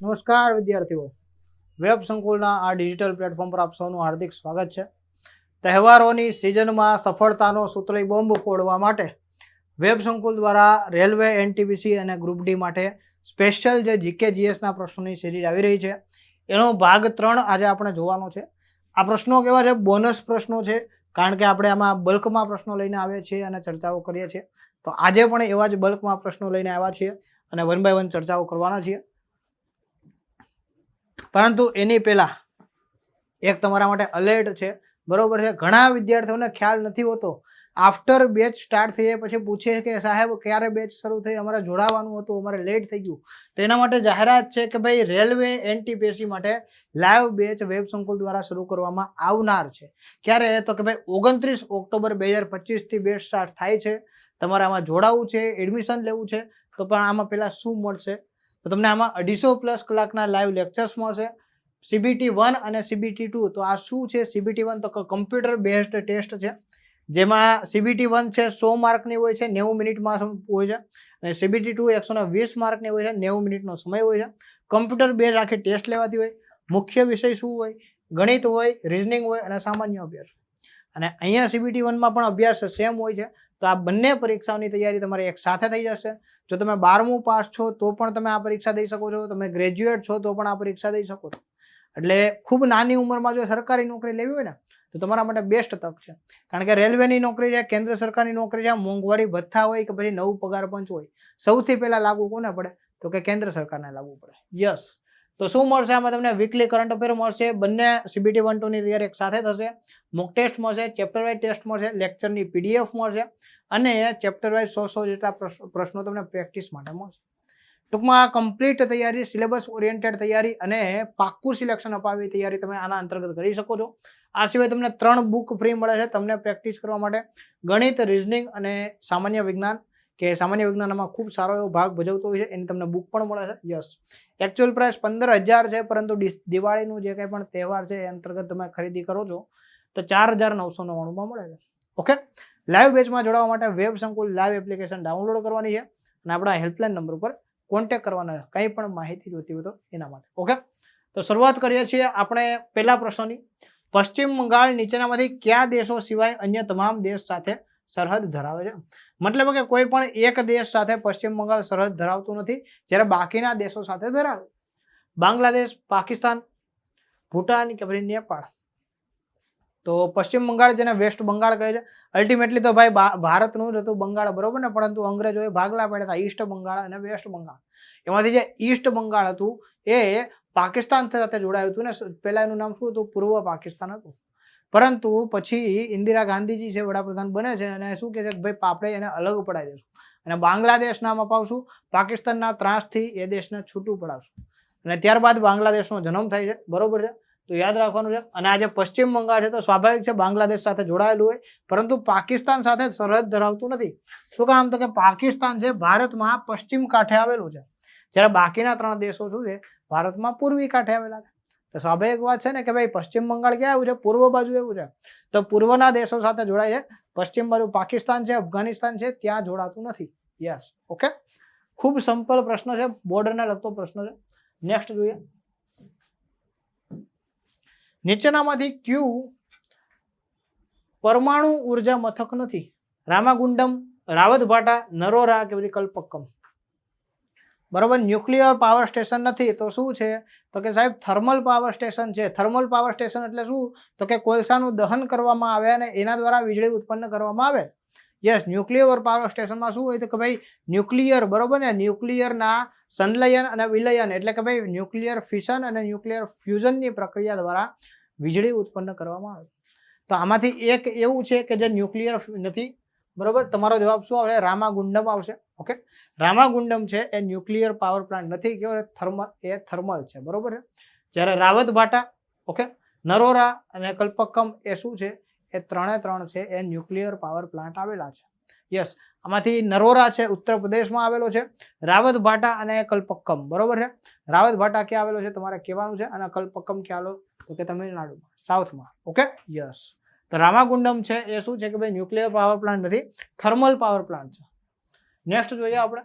નમસ્કાર વિદ્યાર્થીઓ, વેબ સંકુલના આ ડિજિટલ પ્લેટફોર્મ પર આપ સૌનું હાર્દિક સ્વાગત છે. તહેવારોની સિઝનમાં સફળતાનો સૂત્રી બોમ્બ ફોડવા માટે વેબ સંકુલ દ્વારા રેલવે, એનટીપીસી અને ગ્રુપ ડી માટે સ્પેશિયલ જે જીકે જીએસના પ્રશ્નોની સિરીઝ આવી રહી છે એનો ભાગ 3 આજે આપણે જોવાનો છે. આ પ્રશ્નો કેવા છે? બોનસ પ્રશ્નો છે, કારણ કે આપણે આમાં બલ્કમાં પ્રશ્નો લઈને આવીએ છીએ અને ચર્ચાઓ કરીએ છીએ. તો આજે પણ એવા જ બલ્કમાં પ્રશ્નો લઈને આવ્યા છીએ અને 1 બાય 1 ચર્ચાઓ કરવાના છીએ. પરંતુ એની પહેલા એક તમારા માટે અલર્ટ છે, બરોબર છે. ઘણા વિદ્યાર્થીઓને ખ્યાલ નથી હોતો, આફ્ટર બેચ સ્ટાર્ટ થઈ જાય પછી પૂછે કે સાહેબ ક્યારે બેચ શરૂ થઈ, અમારે જોડાવાનું હતું, અમારે લેટ થઈ ગયું. તો એના માટે જાહેરાત છે કે ભાઈ રેલવે એનટીપીસી માટે લાઈવ બેચ વેબ સંકુલ દ્વારા શરૂ કરવામાં આવનાર છે. ક્યારે? તો કે ભાઈ 29 ઓક્ટોબર 2025 થી બેચ સ્ટાર્ટ થાય છે. તમારે આમાં જોડાવું છે, એડમિશન લેવું છે, તો પણ આમાં પહેલા શું મળશે? તો તમને આમાં 250+ કલાકના લાઈવ લેક્ચર્સ મળશે. CBT 1 અને CBT 2. તો આ શું છે? CBT 1 તો કમ્પ્યુટર બેઝડ ટેસ્ટ છે, જેમાં CBT 1 છે 100 માર્કની હોય છે, 90 મિનિટમાં હોય છે, અને CBT 2 120 માર્કની હોય છે, 90 મિનિટનો સમય હોય છે. કમ્પ્યુટર બેઝ આખી ટેસ્ટ લેવાતી હોય. મુખ્ય વિષય શું હોય? ગણિત હોય, રિઝનિંગ હોય અને સામાન્ય અભ્યાસ. અને અહીંયા CBT 1માં પણ અભ્યાસ સેમ હોય છે. તો આ બંને પરીક્ષાઓની તૈયારી તમારી એક સાથે થઈ જશે. જો તમે 12મું પાસ છો તો પણ તમે આ પરીક્ષા દઈ શકો છો, તમે ગ્રેજ્યુએટ છો તો પણ આ પરીક્ષા દઈ શકો છો. એટલે ખૂબ નાની ઉંમરમાં જો સરકારી નોકરી લેવી હોય ને તો તમારા માટે બેસ્ટ તક છે. કારણ કે રેલવેની નોકરી છે, કેન્દ્ર સરકારની નોકરી છે, મોંઘવારી ભથ્થા હોય કે પછી નવું પગાર પંચ હોય, સૌથી પહેલા લાગુ કોને પડે? તો કે કેન્દ્ર સરકારને લાગુ પડે. યસ. તો શું મળશે આમાં? તમને વીકલી કરંટ અફેર મળશે, બંને CBT 1 2 ની તૈયારી એક સાથે થશે, મોક ટેસ્ટ મળશે, ચેપ્ટર વાઇઝ ટેસ્ટ મળશે, લેક્ચરની PDF મળશે અને ચેપ્ટર વાઇઝ 100 જેટલા પ્રશ્નો તમને પ્રેક્ટિસ માટે મળશે. ટૂંકમાં કમ્પ્લીટ તૈયારી, સિલેબસ ઓરિએન્ટેડ તૈયારી અને પાક્કું સિલેક્શન અપાવી તૈયારી તમે આના અંતર્ગત કરી શકો છો. આ સિવાય તમને 3 બુક ફ્રી મળે છે તમને પ્રેક્ટિસ કરવા માટે. ગણિત, રિઝનિંગ અને સામાન્ય વિજ્ઞાન, કે સામાન્ય વિજ્ઞાનમાં ખૂબ સારો એવો ભાગ ભજવતો હોય છે, એની તમને બુક પણ મળે છે. યસ. એકચ્યુઅલ પ્રાઇસ 15,000 છે, પરંતુ દિવાળીનું જે કંઈ પણ તહેવાર છે એ અંતર્ગત તમે ખરીદી કરો છો તો 4,999 મળે છે. ઓકે. લાઈવ બેચમાં જોડાવા માટે વેબ સંકુલ લાઈવ એપ્લિકેશન ડાઉનલોડ કરવાની છે અને આપણા હેલ્પલાઇન નંબર ઉપર કોન્ટેક્ટ કરવાના છે કંઈ પણ માહિતી જોઈતી હોય તો એના માટે. ઓકે. તો શરૂઆત કરીએ છીએ આપણે પહેલા પ્રશ્નની. પશ્ચિમ બંગાળ નીચેનામાંથી કયા દેશો સિવાય અન્ય તમામ દેશ સાથે સરહદ ધરાવે છે? મતલબ કે કોઈ પણ એક દેશ સાથે પશ્ચિમ બંગાળ સરહદ ધરાવતું નથી, જ્યારે બાકીના દેશો સાથે ધરાવે. બાંગ્લાદેશ, પાકિસ્તાન, ભૂટાન કે પછી નેપાળ. તો પશ્ચિમ બંગાળ જેને વેસ્ટ બંગાળ કહે છે, અલ્ટિમેટલી તો ભાઈ ભારતનું જ હતું બંગાળ, બરોબર ને? પરંતુ અંગ્રેજોએ ભાગલા પાડ્યા હતા ઈસ્ટ બંગાળ અને વેસ્ટ બંગાળ. એમાંથી જે ઈસ્ટ બંગાળ હતું એ પાકિસ્તાન સાથે જોડાયું હતું ને. પહેલા એનું નામ શું હતું? પૂર્વ પાકિસ્તાન હતું. પરંતુ પછી ઇન્દિરા ગાંધીજી છે વડાપ્રધાન બને છે અને શું કહે છે કે ભાઈ આપણે એને અલગ પડાવી દઈશું અને બાંગ્લાદેશ નામ અપાવશું, પાકિસ્તાનના ત્રાસથી એ દેશને છૂટું પડાવશું. અને ત્યારબાદ બાંગ્લાદેશનો જન્મ થાય છે, બરોબર છે? તો યાદ રાખવાનું છે. અને આજે પશ્ચિમ બંગાળ છે તો સ્વાભાવિક છે બાંગ્લાદેશ સાથે જોડાયેલું હોય, પરંતુ પાકિસ્તાન સાથે સરહદ ધરાવતું નથી. શું કામ? તો કે પાકિસ્તાન છે ભારતમાં પશ્ચિમ કાંઠે આવેલું છે, જ્યારે બાકીના 3 દેશો શું છે ભારતમાં પૂર્વી કાંઠે આવેલા છે. તો સ્વાભાવિક વાત છે ને કે ભાઈ પશ્ચિમ બંગાળ ક્યાં આવ્યું છે? પૂર્વ બાજુ એવું છે. તો પૂર્વના દેશો સાથે જોડાય છે. પશ્ચિમ બાજુ પાકિસ્તાન છે, અફઘાનિસ્તાન છે, ત્યાં જોડાતું નથી. યસ. ઓકે. ખૂબ સિમ્પલ પ્રશ્ન છે, બોર્ડરને લગતો પ્રશ્ન છે. નેક્સ્ટ જોઈએ. નીચેનામાંથી કયું પરમાણુ ઉર્જા મથક નથી? રામાગુંડમ, રાવતભાટા, નરોરા કે પછી કલ્પક્કમ. બરોબર. ન્યુક્લિયર પાવર સ્ટેશન નથી તો શું છે? તો કે સાહેબ થર્મલ પાવર સ્ટેશન છે. થર્મલ પાવર સ્ટેશન એટલે શું? તો કે કોલસાનું દહન કરવામાં આવે અને એના દ્વારા વીજળી ઉત્પન્ન કરવામાં આવે. યસ. ન્યુક્લિયર પાવર સ્ટેશનમાં શું હોય? તો કે ભાઈ ન્યુક્લિયર, બરોબર ને, ન્યુક્લિયરના સંલયન અને વિલયન એટલે કે ભાઈ ન્યુક્લિયર ફિશન અને ન્યુક્લિયર ફ્યુઝનની પ્રક્રિયા દ્વારા વીજળી ઉત્પન્ન કરવામાં આવે. તો આમાંથી એક એવું છે કે જે ન્યુક્લિયર નથી, બરોબર? તમારો જવાબ શું આવશે? રામાગુંડમ આવશે. ઓકે. રામાગુંડમ છે એ ન્યુક્લિયર પાવર પ્લાન્ટ નથી, એ થર્મલ છે, બરોબર છે? જ્યારે રાવતભાટા, ઓકે, નરોરા અને કલ્પક્કમ એ શું છે? એ 3 છે એ ન્યુક્લિયર પાવર પ્લાન્ટ આવેલા છે. યસ. આમાંથી નરોરા છે ઉત્તર પ્રદેશમાં આવેલો છે, રાવતભાટા અને કલ્પક્કમ, બરોબર છે? રાવતભાટા ક્યાં આવેલો છે તમારે કહેવાનું છે અને કલ્પક્કમ ક્યાં આવેલો? તો કે તમિલનાડુમાં, સાઉથમાં. ઓકે. યસ. તો રામાગુંડમ છે એ શું છે કે ભાઈ ન્યુક્લિયર પાવર પ્લાન્ટ નથી, થર્મલ પાવર પ્લાન્ટ છે. નેક્સ્ટ જોઈએ આપણે.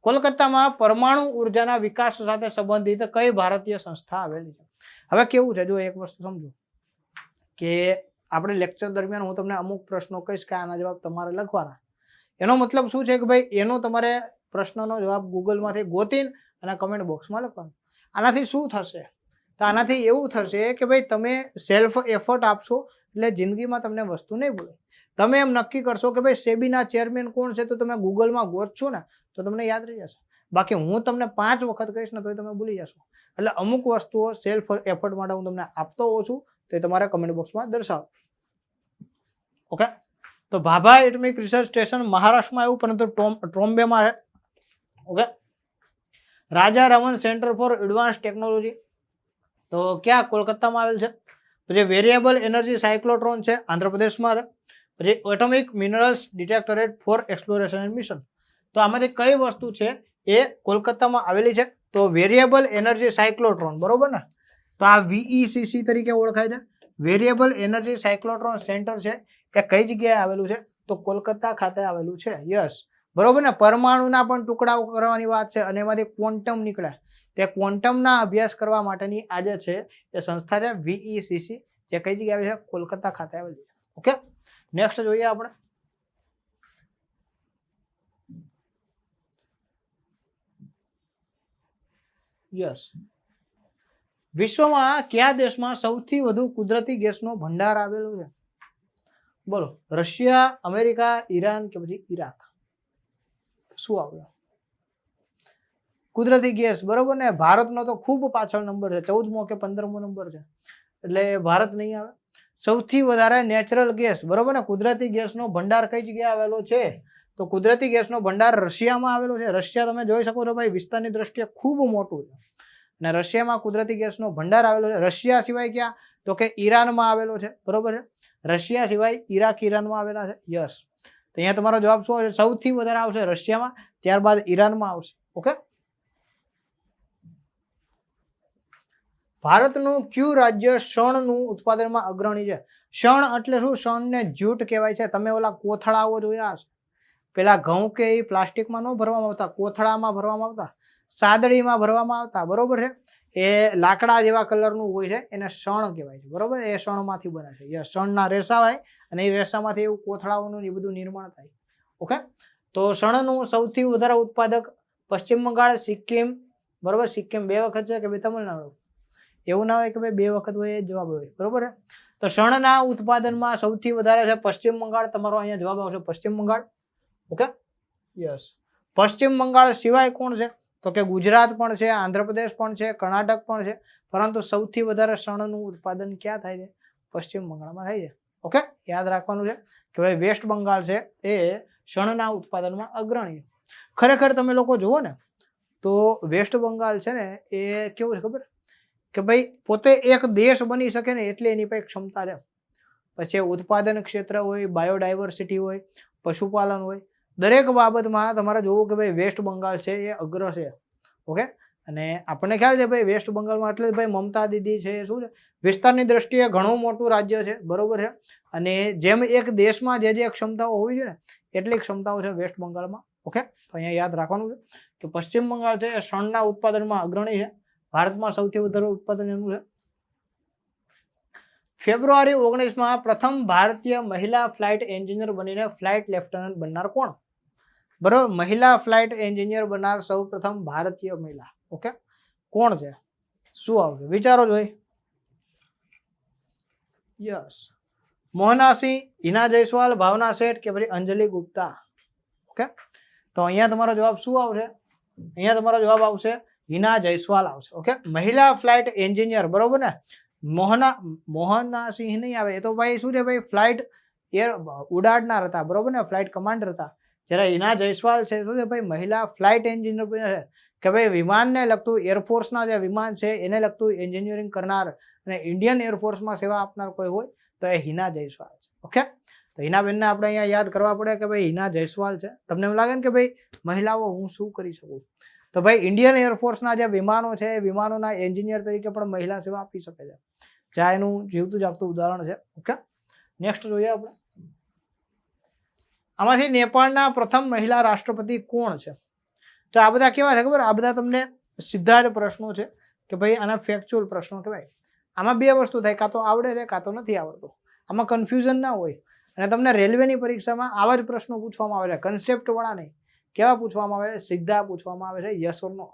કોલકાતામાં પરમાણુ ઉર્જાના વિકાસ સાથે સંબંધિત કઈ ભારતીય સંસ્થા આવેલી છે? હવે કેવું છે, જો એક વસ્તુ સમજો કે આપણે લેક્ચર દરમિયાન હું તમને અમુક પ્રશ્નો કહીશ કે આના જવાબ તમારે લખવાના. એનો મતલબ શું છે કે ભાઈ એનો તમારે પ્રશ્નનો જવાબ ગૂગલમાંથી ગોતીને અને કમેન્ટ બોક્સમાં લખવાનો. આનાથી શું થશે? તો આનાથી એવું થશે કે ભાઈ તમે સેલ્ફ એફર્ટ આપશો એટલે જિંદગીમાં તમને વસ્તુ નહીં ભૂલે. તમે એમ નક્કી કરશો કે ભાઈ સેબીના ચેરમેન કોણ છે, તો તમે ગૂગલમાં ગોતશો ને તો તમને યાદ રહી જશે. બાકી હું તમને 5 વખત કહીશ ને તો તમે ભૂલી જશો. એટલે અમુક વસ્તુઓ સેલ્ફ એફર્ટ માટે હું તમને આપતો હોઉં છું, તો એ તમારે કમેન્ટ બોક્સમાં દર્શાવો. ઓકે, તો ભાભા એટમિક રિસર્ચ સ્ટેશન મહારાષ્ટ્રમાં આવ્યું, પરંતુ ટ્રોમ્બેમાં છે. Okay, Raja Raman centre for advance technology તો ક્યાં? કોલકાતામાં આવેલ છે. પછી વેરિયેબલ એનર્જી સાયક્લોટ્રોન છે, આંધ્રપ્રદેશમાં છે. પછી atomic minerals directorate for exploration and mission, તો આમાંથી કઈ વસ્તુ છે એ કોલકાતામાં આવેલી છે? તો વેરિયેબલ એનર્જી સાયક્લોટ્રોન, બરોબર ને? તો આ VECC તરીકે ઓળખાય છે. વેરિયેબલ એનર્જી સાયક્લોટ્રોન સેન્ટર છે એ કઈ જગ્યાએ આવેલું છે? તો કોલકાતા ખાતે આવેલું છે. યસ, બરોબર ને? પરમાણુના પણ ટુકડાઓ કરવાની વાત છે અને એમાંથી ક્વોન્ટમ નીકળે, તે ક્વોન્ટમના અભ્યાસ કરવા માટેની આજે છે એ સંસ્થા છે VECC, જે કઈ જગ્યાએ આવેલી છે? કોલકાતા ખાતે આવેલી છે. ઓકે, નેક્સ્ટ જોઈએ આપણે. યસ, વિશ્વમાં કયા દેશમાં સૌથી વધુ કુદરતી ગેસનો ભંડાર આવેલો છે? બોલો, રશિયા, અમેરિકા, ઈરાન કે પછી ઈરાક? શું આવ્યું? કુદરતી ગેસ, બરોબર ને? ભારતનો તો ખૂબ પાછળ નંબર છે, 14મો કે 15મો નંબર છે, એટલે ભારત નહીં આવે. સૌથી વધારે નેચરલ ગેસ, બરોબર ને? કુદરતી ગેસનો ભંડાર કઈ જગ્યાએ આવેલો છે? તો કુદરતી ગેસનો ભંડાર રશિયામાં આવેલો છે. રશિયા તમે જોઈ શકો છો ભાઈ, વિસ્તારની દ્રષ્ટિએ ખૂબ મોટું છે અને રશિયામાં કુદરતી ગેસનો ભંડાર આવેલો છે. રશિયા સિવાય ક્યાં? તો કે ઈરાનમાં આવેલો છે, બરોબર છે? રશિયા સિવાય ઈરાક, ઈરાનમાં આવેલા છે. યસ, તો અહીંયા તમારો જવાબ શું આવશે? સૌથી વધારે આવશે રશિયામાં, ત્યારબાદ ઈરાનમાં આવશે. ઓકે, ભારતનું કયું રાજ્ય શણનું ઉત્પાદનમાં અગ્રણી છે? શણ એટલે શું? શણને જ્યુટ કહેવાય છે. તમે ઓલા કોથળાઓ જોયા હશે, પેલા ઘઉં કે એ પ્લાસ્ટિકમાં ન ભરવામાં આવતા, કોથળામાં ભરવામાં આવતા, સાદડીમાં ભરવામાં આવતા, બરોબર છે? એ લાકડા જેવા કલરનું હોય છે, એને શણ કહેવાય છે, બરોબર? એ શણમાંથી બને છે. યસ, શણના રેસા હોય અને એ રેસામાંથી એવું કોથળાઓનું એ બધું નિર્માણ થાય. ઓકે, તો શણનું સૌથી વધારે ઉત્પાદક પશ્ચિમ બંગાળ, સિક્કિમ, બરોબર? સિક્કિમ 2 વખત છે કે ભાઈ તમિલનાડુ? એવું ના હોય કે ભાઈ 2 વખત હોય, એ જવાબ હોય, બરોબર છે? તો શણના ઉત્પાદનમાં સૌથી વધારે છે પશ્ચિમ બંગાળ. તમારો અહીંયા જવાબ આવશે પશ્ચિમ બંગાળ. Okay, yes. પશ્ચિમ બંગાળ સિવાય કોણ છે? તો કે ગુજરાત પણ છે, આંધ્રપ્રદેશ પણ છે, કર્ણાટક પણ છે, પરંતુ સૌથી વધારે શણનું ઉત્પાદન ક્યાં થાય છે? પશ્ચિમ બંગાળમાં થાય છે. ઓકે, યાદ રાખવાનું છે કે ભાઈ વેસ્ટ બંગાળ છે એ શણના ઉત્પાદનમાં અગ્રણી. ખરેખર તમે લોકો જુઓ ને તો વેસ્ટ બંગાળ છે ને એ કેવું છે ખબર કે ભાઈ પોતે એક દેશ બની શકે ને એટલે એની પાસે ક્ષમતા છે. પછી ઉત્પાદન ક્ષેત્ર હોય, બાયોડાયવર્સિટી હોય, પશુપાલન હોય, દરેક બાબતમાં તમારે જોવું કે ભાઈ વેસ્ટ બંગાળ છે એ અગ્ર છે. ઓકે, અને આપણને ખ્યાલ છે ભાઈ વેસ્ટ બંગાળમાં એટલે ભાઈ મમતા દીદી છે શું છે? વિસ્તારની દ્રષ્ટિએ ઘણું મોટું રાજ્ય છે, બરોબર છે? અને જેમ એક દેશમાં જે ક્ષમતાઓ હોવી જોઈએ ને એટલી ક્ષમતાઓ છે વેસ્ટ બંગાળમાં. ઓકે, તો અહીંયા યાદ રાખવાનું છે કે પશ્ચિમ બંગાળ છે એ શણના ઉત્પાદનમાં અગ્રણી છે. ભારતમાં સૌથી વધારે ઉત્પાદન એનું છે. ફેબ્રુઆરી 19માં પ્રથમ ભારતીય મહિલા ફ્લાઇટ એન્જિનિયર બનીને ફ્લાઇટ લેફ્ટનન્ટ બનનાર કોણ? બરોબર, મહિલા ફ્લાઇટ એન્જિનિયર બનનાર સૌ પ્રથમ ભારતીય મહિલા. ઓકે, કોણ છે? શું આવશે? વિચારો જોઈ. યસ, મોહના સિંહ, હિના જયસ્વાલ, ભાવના શેઠ કે પછી અંજલિ ગુપ્તા? ઓકે, તો અહીંયા તમારો જવાબ શું આવશે? અહીંયા તમારો જવાબ આવશે હિના જયસ્વાલ આવશે. ઓકે, મહિલા ફ્લાઇટ એન્જિનિયર, બરોબર ને? મોહના સિંહ નહીં આવે, એ તો ભાઈ શું છે ભાઈ ફ્લાઇટ ઉડાડનાર હતા, બરોબર ને? ફ્લાઇટ કમાન્ડર હતા. જ્યારે હિના જયસ્વાલ છે શું છે ભાઈ મહિલા ફ્લાઇટ એન્જિનિયર છે કે ભાઈ વિમાનને લગતું એરફોર્સના જે વિમાન છે એને લગતું એન્જિનિયરિંગ કરનાર અને ઇન્ડિયન એરફોર્સમાં સેવા આપનાર કોઈ હોય તો એ હિના જયસ્વાલ છે. ઓકે, તો હિનાબેનને આપણે અહીંયા યાદ કરવા પડે કે ભાઈ હિના જયસ્વાલ છે. તમને એમ લાગે ને કે ભાઈ મહિલાઓ હું શું કરી શકું, તો ભાઈ ઇન્ડિયન એરફોર્સના જે વિમાનો છે એ વિમાનોના એન્જિનિયર તરીકે પણ મહિલા સેવા આપી શકે છે. જ્યાં એનું જીવતું જાગતું ઉદાહરણ છે. ઓકે, નેક્સ્ટ જોઈએ આપણે. આમાંથી નેપાળના પ્રથમ મહિલા રાષ્ટ્રપતિ કોણ છે? તો આ બધા કેવા છે ખબર? આ બધા તમને સીધા જ પ્રશ્નો છે કે ભાઈ આના ફેક્ચ્યુઅલ પ્રશ્નો કહેવાય. આમાં બે વસ્તુ થાય, કાં તો આવડે છે કાં તો નથી આવડતું. આમાં કન્ફ્યુઝન ના હોય. અને તમને રેલવેની પરીક્ષામાં આવા જ પ્રશ્નો પૂછવામાં આવે છે, કન્સેપ્ટ વાળા નહીં. કેવા પૂછવામાં આવે છે? સીધા પૂછવામાં આવે છે, યસ ઓર નો.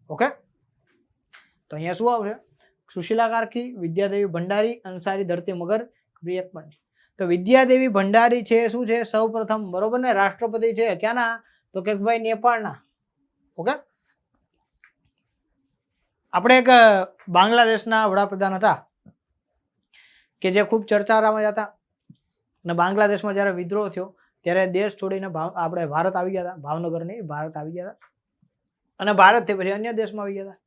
ઓકે, તો અહીંયા શું આવશે? સુશીલા કાર્કી, વિદ્યાદેવી ભંડારી, અંસારી ધરતી મગર, એક પણ. તો વિદ્યાદેવી ભંડારી છે શું છે? સૌ પ્રથમ, બરોબર ને, રાષ્ટ્રપતિ છે ક્યાંના? તો કે ભાઈ નેપાળના. ઓકે, આપણે એક બાંગ્લાદેશના વડાપ્રધાન હતા કે જે ખૂબ ચર્ચામાં હતા, અને બાંગ્લાદેશમાં જ્યારે વિદ્રોહ થયો ત્યારે દેશ છોડીને આપણે ભારત આવી ગયા હતા. ભાવનગર નહીં, ભારત આવી ગયા હતા, અને ભારતથી પછી અન્ય દેશમાં આવી ગયા હતા.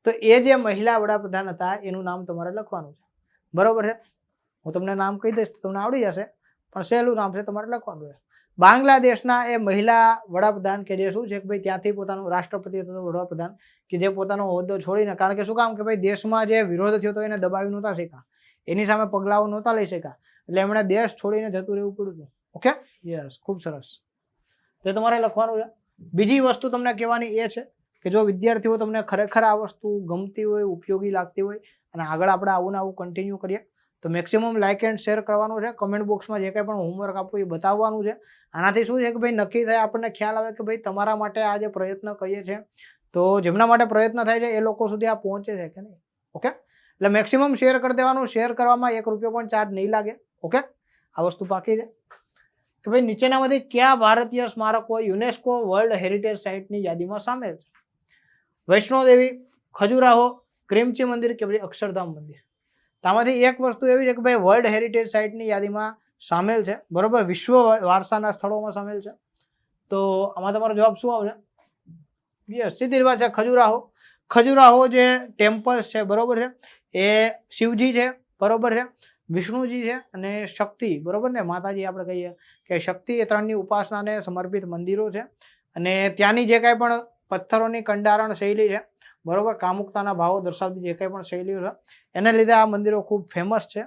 તો એ જે મહિલા વડાપ્રધાન હતા એનું નામ તમારે લખવાનું છે, બરોબર છે? હું તમને નામ કહી દઈશ તો તમને આવડી જશે, પણ સહેલું નામ છે, તમારે લખવાનું છે. બાંગ્લાદેશના એ મહિલા વડાપ્રધાન કે જે શું છે કે ભાઈ ત્યાંથી પોતાનું રાષ્ટ્રપતિ હતો, વડાપ્રધાન કે જે પોતાનો હોદ્દો છોડીને, કારણ કે શું કામ કે ભાઈ દેશમાં જે વિરોધ થયો હતો એને દબાવી નહોતા શક્યા, એની સામે પગલાઓ નહોતા લઈ શક્યા, એટલે એમણે દેશ છોડીને જતું રહેવું પડ્યું હતું. ઓકે, યસ, ખૂબ સરસ. તો તમારે લખવાનું છે. બીજી વસ્તુ તમને કહેવાની એ છે કે જો વિદ્યાર્થીઓ તમને ખરેખર આ વસ્તુ ગમતી હોય, ઉપયોગી લાગતી હોય, અને આગળ આપણે આવું ને આવું કન્ટિન્યુ કરીએ તો મેક્સિમમ લાઇક એન્ડ શેર કરવાનું છે. કમેન્ટ બોક્સમાં જે કંઈ પણ હોમવર્ક આપવું એ બતાવવાનું છે. આનાથી શું છે કે ભાઈ નક્કી થાય, આપણને ખ્યાલ આવે કે ભાઈ તમારા માટે આ જે પ્રયત્ન કરીએ છીએ તો જેમના માટે પ્રયત્ન થાય છે એ લોકો સુધી આ પહોંચે છે કે નહીં. ઓકે, એટલે મેક્સિમમ શેર કરી દેવાનું. શેર કરવામાં ₹1 પણ ચાર્જ નહીં લાગે. ઓકે, આ વસ્તુ પાકી છે કે ભાઈ નીચેનામાંથી કયા ભારતીય સ્મારકો યુનેસ્કો વર્લ્ડ હેરિટેજ સાઇટની યાદીમાં સામેલ છે? વૈષ્ણોદેવી, ખજુરાહો, ક્રીમચી મંદિર કે પછી અક્ષરધામ મંદિર? આમાંથી એક વસ્તુ એવી છે કે ભાઈ વર્લ્ડ હેરિટેજ સાઇટની યાદીમાં સામેલ છે, બરોબર, વિશ્વ વારસાના સ્થળોમાં સામેલ છે. તો આમાં તમારો જવાબ શું આવશે? યસ, સીધી વાત છે, ખજુરાહો. ખજુરાહો જે ટેમ્પલ્સ છે, બરોબર છે, એ શિવજી છે, બરોબર છે, વિષ્ણુજી છે અને શક્તિ, બરોબર ને, માતાજી આપણે કહીએ કે શક્તિ, એ ત્રણની ઉપાસનાને સમર્પિત મંદિરો છે. અને ત્યાંની જે કાંઈ પણ પથ્થરોની કંડારણ શૈલી છે, બરોબર, કામુકતાના ભાવો દર્શાવતી જે કંઈ પણ શૈલીઓ છે એને લીધે આ મંદિરો ખૂબ ફેમસ છે.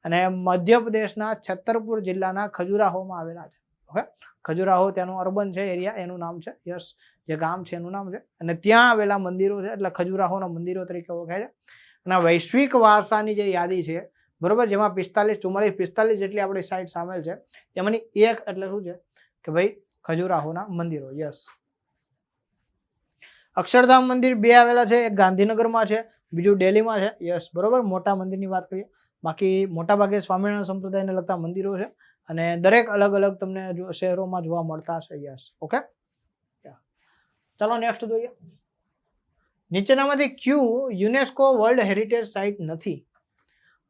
અને મધ્યપ્રદેશના છત્તરપુર જિલ્લાના ખજુરાહોમાં આવેલા છે. ઓકે, ખજુરાહો ત્યાંનું અર્બન છે એરિયા, એનું નામ છે. યસ, જે ગામ છે એનું નામ છે, અને ત્યાં આવેલા મંદિરો છે એટલે ખજુરાહોના મંદિરો તરીકે ઓળખાય છે. અને વૈશ્વિક વારસાની જે યાદી છે, બરોબર, જેમાં 45 જેટલી આપણી સાઇટ સામેલ છે, એમાંની એક એટલે શું છે કે ભાઈ ખજુરાહોના મંદિરો. યસ, અક્ષરધામ મંદિર 2 આવેલા છે, એક ગાંધીનગરમાં છે, બીજું દિલ્હીમાં છે. યસ, બરોબર, મોટા મંદિરની વાત કરીએ, બાકી મોટા ભાગે સ્વામિનારાયણ સંપ્રદાયને લગતા મંદિરો છે, અને દરેક અલગ અલગ તમને શહેરોમાં જોવા મળતા છે. યસ, ઓકે, ચાલો નેક્સ્ટ જોઈએ. નીચેનામાંથી કયું યુનેસ્કો વર્લ્ડ હેરિટેજ સાઇટ નથી?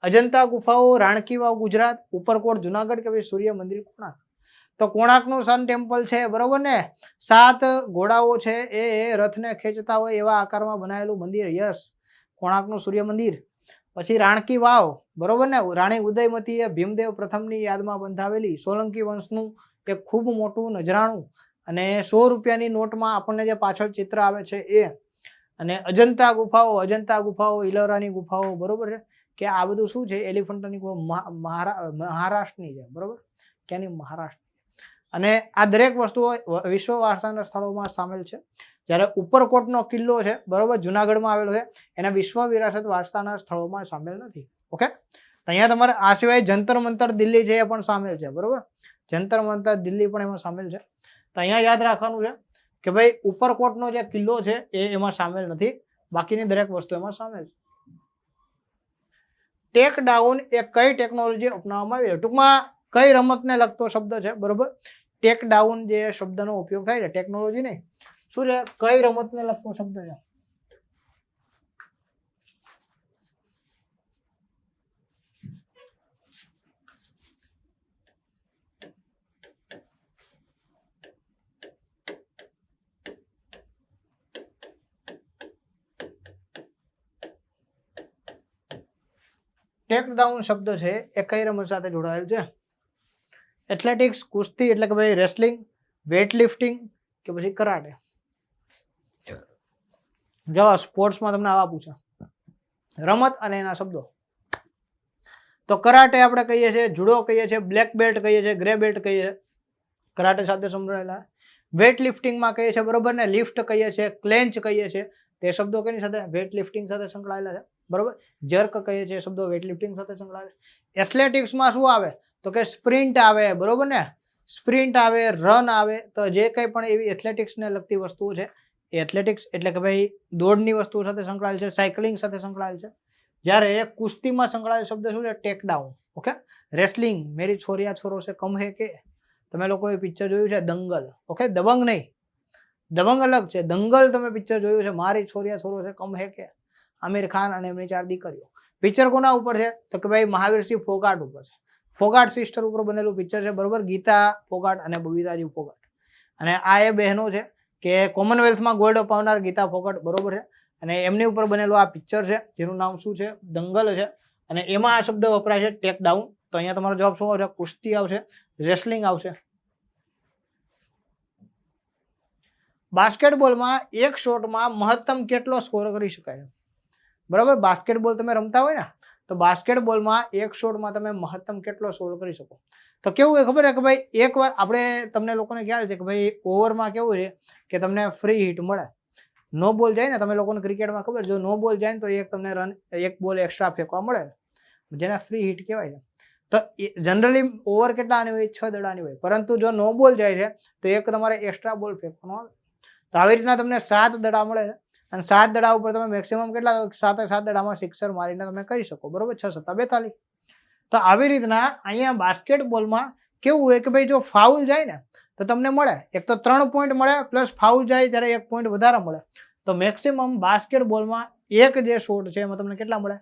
અજંતા ગુફાઓ, રાણકી વાવ ગુજરાત, ઉપરકોટ જુનાગઢ કે ભાઈ સૂર્ય મંદિર કોણાર્ક? તો કોણાર્કનું સન ટેમ્પલ છે, બરોબર ને, 7 ઘોડાઓ છે એ રથને ખેંચતા હોય એવા આકારમાં બનાવેલું મંદિર. યસ, કોણાર્કનું સૂર્ય મંદિર. પછી રાણકી વાવ, બરોબર ને, રાણી ઉદયમતીએ ભીમદેવ પ્રથમની યાદમાં બંધાવેલી સોલંકી વંશનું એક ખૂબ મોટું નજરાણું, અને ₹100ની નોટમાં આપણને જે પાછળ ચિત્ર આવે છે એ. અને અજંતા ગુફાઓ, ઇલોરાની ગુફાઓ, બરોબર છે, કે આ બધું શું છે? એલિફન્ટાની મહારાષ્ટ્રની છે, બરોબર, ક્યાંની? મહારાષ્ટ્ર. અને આ દરેક વસ્તુઓ વિશ્વ વારસાના સ્થળોમાં સામેલ છે. જ્યારે ઉપરકોટનો કિલ્લો છે, બરોબર, જુનાગઢમાં આવેલો છે, એના વિશ્વ વિરાસત વારસાના સ્થળોમાં સામેલ નથી. ઓકે, તો અહીંયા તમારે આ સિવાય જંતર મંતર દિલ્હી છે એ પણ સામેલ છે, બરોબર, જંતર મંતર દિલ્હી પણ એમાં સામેલ છે. તો અહીંયા યાદ રાખવાનું છે કે ભાઈ ઉપરકોટનો જે કિલ્લો છે એ એમાં સામેલ નથી, બાકીની દરેક વસ્તુ એમાં સામેલ છે. ટેક ડાઉન એ કઈ ટેકનોલોજી અપનાવવામાં આવી છે? ટૂંકમાં કઈ રમતને લગતો શબ્દ છે, બરોબર? ટેક ડાઉન જે શબ્દનો ઉપયોગ થાય છે, ટેકનોલોજી નહીં, શું છે? કઈ રમતને લગતો શબ્દ છે? ટેક ડાઉન શબ્દ છે એ કઈ રમત સાથે જોડાયેલ છે? એથ્લેટિક્સ, કુસ્તી એટલે કે ભાઈ રેસલિંગ, વેઇટ લિફ્ટિંગ કે પછી કરાટે? જો સ્પોર્ટ્સમાં તમને આવા પૂછે રમત અને એના શબ્દો, તો કરાટે આપણે કહીએ છીએ, જુડો કહીએ છીએ, બ્લેક બેલ્ટ કહીએ છીએ, ગ્રે બેલ્ટ કહીએ છીએ, કરાટે સાથે સંકળાયેલા. વેટ લિફ્ટિંગમાં કહીએ છીએ, બરોબર ને, લિફ્ટ કહીએ છીએ, ક્લેન્ચ કહીએ છીએ, તે શબ્દો કેની સાથે? વેટ લિફ્ટિંગ સાથે સંકળાયેલા છે, બરોબર. જર્ક કહીએ છીએ, શબ્દો વેટ લિફ્ટિંગ સાથે સંકળાયેલા. એથ્લેટિક્સમાં શું આવે? તો કે સ્પ્રિન્ટ આવે, બરોબર ને, સ્પ્રિન્ટ આવે, રન આવે. તો જે કંઈ પણ એવી એથ્લેટિક્સને લગતી વસ્તુઓ છે એ એથ્લેટિક્સ એટલે કે ભાઈ દોડની વસ્તુઓ સાથે સંકળાયેલ છે, સાયકલિંગ સાથે સંકળાયેલ છે. જ્યારે કુસ્તીમાં સંકળાયેલ શબ્દ શું છે? ટેકડાઉન. ઓકે. રેસલિંગ, મેરી છોરિયા છોરો છે કમ હે કે, તમે લોકોએ પિક્ચર જોયું છે દંગલ. ઓકે, દબંગ નહીં, દબંગ અલગ છે, દંગલ તમે પિક્ચર જોયું છે, મારી છોરિયા છોરો છે કમ હે કે, આમિર ખાન અને એમની 4 દીકરીઓ. પિક્ચર કોના ઉપર છે? તો કે ભાઈ મહાવીરસિંહ ફોગાટ ઉપર છે. ફોગાટ સિસ્ટર ઉપર બનેલું પિક્ચર છે, બરોબર. ગીતા ફોગાટ અને બબીતાજી ફોગાટ. અને આ એ બહેનો છે કે કોમનવેલ્થમાં ગોલ્ડ અપાવનાર ગીતા ફોગાટ, બરોબર છે. અને એમની ઉપર બનેલું આ પિક્ચર છે જેનું નામ શું છે? દંગલ છે. અને એમાં આ શબ્દ વપરાય છે ટેક ડાઉન. તો અહીંયા તમારો જવાબ શું આવશે? કુસ્તી આવશે, રેસલિંગ આવશે. બાસ્કેટબોલમાં એક શોટમાં મહત્તમ કેટલો સ્કોર કરી શકાય? બરાબર. બાસ્કેટબોલ તમે રમતા હોય ને, તો બાસ્કેટબોલમાં એક શોટમાં તમે મહત્તમ કેટલો સ્કોર કરી શકો? તો કેવું હોય ખબર છે કે ભાઈ એકવાર આપણે તમને લોકોને ખ્યાલ છે કે ભાઈ ઓવરમાં કેવું છે કે તમને ફ્રી હિટ મળે. નો બોલ જાય ને, તમે લોકોને ક્રિકેટમાં ખબર, જો નો બોલ જાય ને તો એક તમને રન, એક બોલ એક્સ્ટ્રા ફેંકવા મળે, જેને ફ્રી હિટ કહેવાય છે. તો જનરલી ઓવર કેટલાની હોય? 6 દડાની હોય. પરંતુ જો નો બોલ જાય છે તો એક તમારે એક્સ્ટ્રા બોલ ફેંકવાનો આવે. તો આવી રીતના તમને 7 દડા મળે છે. અને 7 દડા ઉપર તમે મેક્સિમમ કેટલા? 7 દડામાં સિક્સર મારીને તમે કરી શકો, બરોબર. 6 × 7 = 42. તો આવી રીતના અહીંયા બાસ્કેટબોલમાં કેવું હોય કે ભાઈ જો ફાઉલ જાય ને તો તમને મળે, એક તો 3 પોઈન્ટ મળે, પ્લસ ફાઉલ જાય ત્યારે 1 પોઈન્ટ વધારે મળે. તો મેક્સિમમ બાસ્કેટબોલમાં એક જે શોટ છે એમાં તમને કેટલા મળે?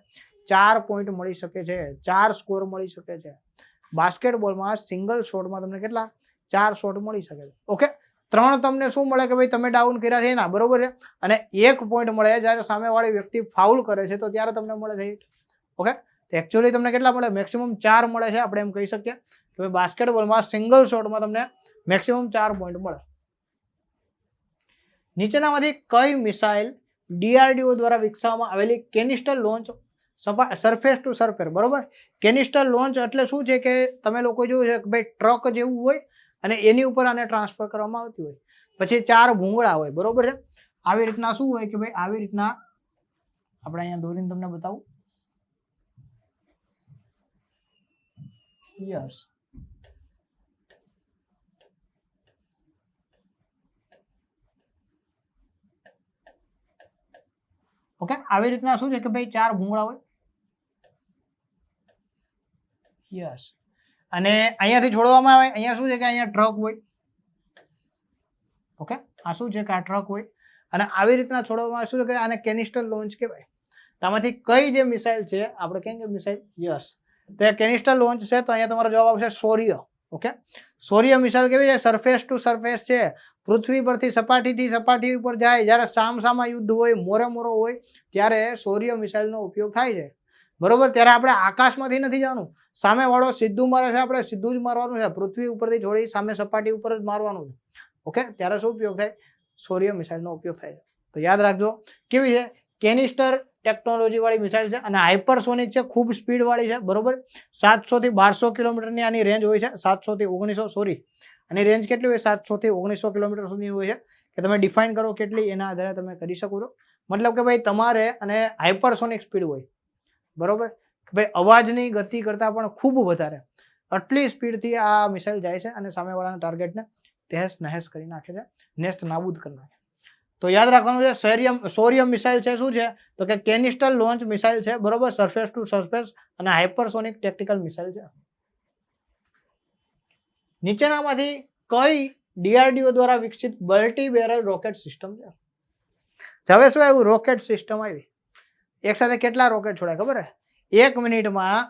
4 પોઈન્ટ મળી શકે છે, 4 સ્કોર મળી શકે છે. બાસ્કેટબોલમાં સિંગલ શોટમાં તમને કેટલા? 4 શોટ મળી શકે છે. ઓકે. 3 તમને શું મળે કે ભાઈ તમે ડાઉન કર્યા છે એના, બરોબર છે. અને 1 પોઈન્ટ મળે જ્યારે સામેવાળી વ્યક્તિ ફાઉલ કરે છે તો ત્યારે તમને મળે છે હિટ. ઓકે. એકચ્યુઅલી તમને કેટલા મળે? મેક્સિમમ 4 મળે છે. આપણે એમ કહી શકીએ કે બાસ્કેટબોલમાં સિંગલ શોટમાં તમને મેક્સિમમ 4 પોઈન્ટ મળે. નીચેનામાંથી કઈ મિસાઇલ DRDO દ્વારા વિકસાવવામાં આવેલી કેનિસ્ટર લોન્ચ સરફેસ ટુ સરફેસ, બરોબર. કેનિસ્ટર લોન્ચ એટલે શું છે કે તમે લોકો જોયું છે કે ભાઈ ટ્રક જેવું હોય અને એની ઉપર આને ટ્રાન્સફર કરવામાં આવતી હોય, પછી 4 ભૂંગળા હોય, બરોબર છે. આવી રીતના શું હોય કે ભાઈ આવી રીતના આપણે અહીંયા દોરીને તમને બતાવું. યસ. ઓકે. આવી રીતના શું છે કે ભાઈ 4 ભૂંગળા હોય. યસ. અને અહીંયાથી છોડવામાં આવે, અહીંયા શું છે કે અહીંયા ટ્રક હોય. ઓકે. આ શું છે કે આ ટ્રક હોય અને આવી રીતના છોડવામાં આવે. શું છે કે આને કેનિસ્ટર લોન્ચ કહેવાય. તો આમાંથી કઈ જે મિસાઇલ છે આપણે કહીએ કે મિસાઇલ? યસ. તો એ કેનિસ્ટર લોન્ચ છે. તો અહીંયા તમારો જવાબ આવશે શૌર્ય. ઓકે. શૌર્ય મિસાઇલ કેવી છે? સરફેસ ટુ સરફેસ છે. પૃથ્વી પરથી સપાટીથી સપાટી ઉપર જાય, જ્યારે સામસામા યુદ્ધ હોય, મોરે મોરો હોય, ત્યારે શૌર્ય મિસાઇલનો ઉપયોગ થાય છે, બરોબર. ત્યારે આપણે આકાશમાંથી નથી જવાનું, સામે વાળો સીધું મારે છે, આપણે સીધું જ મારવાનું છે. પૃથ્વી ઉપરથી છોડી સામે સપાટી ઉપર જ મારવાનું છે. ઓકે. ત્યારે શું ઉપયોગ થાય? શૌર્ય મિસાઇલનો ઉપયોગ થાય છે. તો યાદ રાખજો કેવી છે? કેનિસ્ટર ટેકનોલોજી વાળી મિસાઇલ છે અને હાઇપરસોનિક છે, ખૂબ સ્પીડ વાળી છે, બરોબર. 700 થી 1200 કિલોમીટરની આની રેન્જ હોય છે. 700 થી 1900, સોરી, આની રેન્જ કેટલી હોય? 700 થી 1900 કિલોમીટર સુધી હોય છે. કે તમે ડિફાઇન કરો કેટલી, એના આધારે તમે કરી શકો છો. મતલબ કે ભાઈ તમારે અને હાઇપરસોનિક સ્પીડ હોય, બરોબર. કે ભાઈ અવાજની ગતિ કરતાં પણ ખૂબ વધારે, આટલી સ્પીડથી આ મિસાઇલ જાય છે અને સામેવાળાના ટાર્ગેટને તહેસ નહેસ કરી નાખે છે, નેસ્ત નાબૂદ કરી નાખે. તો યાદ રાખવાનું છે શૌર્ય મિસાઇલ છે. શું છે? તો કે કેનિસ્ટર લોન્ચ મિસાઇલ છે, બરોબર. સરફેસ ટુ સરફેસ અને હાઇપરસોનિક ટેક્ટિકલ મિસાઇલ છે. નીચેનામાંથી કઈ DRDO દ્વારા વિકસિત મલ્ટી બેરલ રોકેટ સિસ્ટમ છે? હવે શું આવ્યું? રોકેટ સિસ્ટમ આવી. એક સાથે કેટલા રોકેટ છોડાય ખબર છે? 1 મિનિટમાં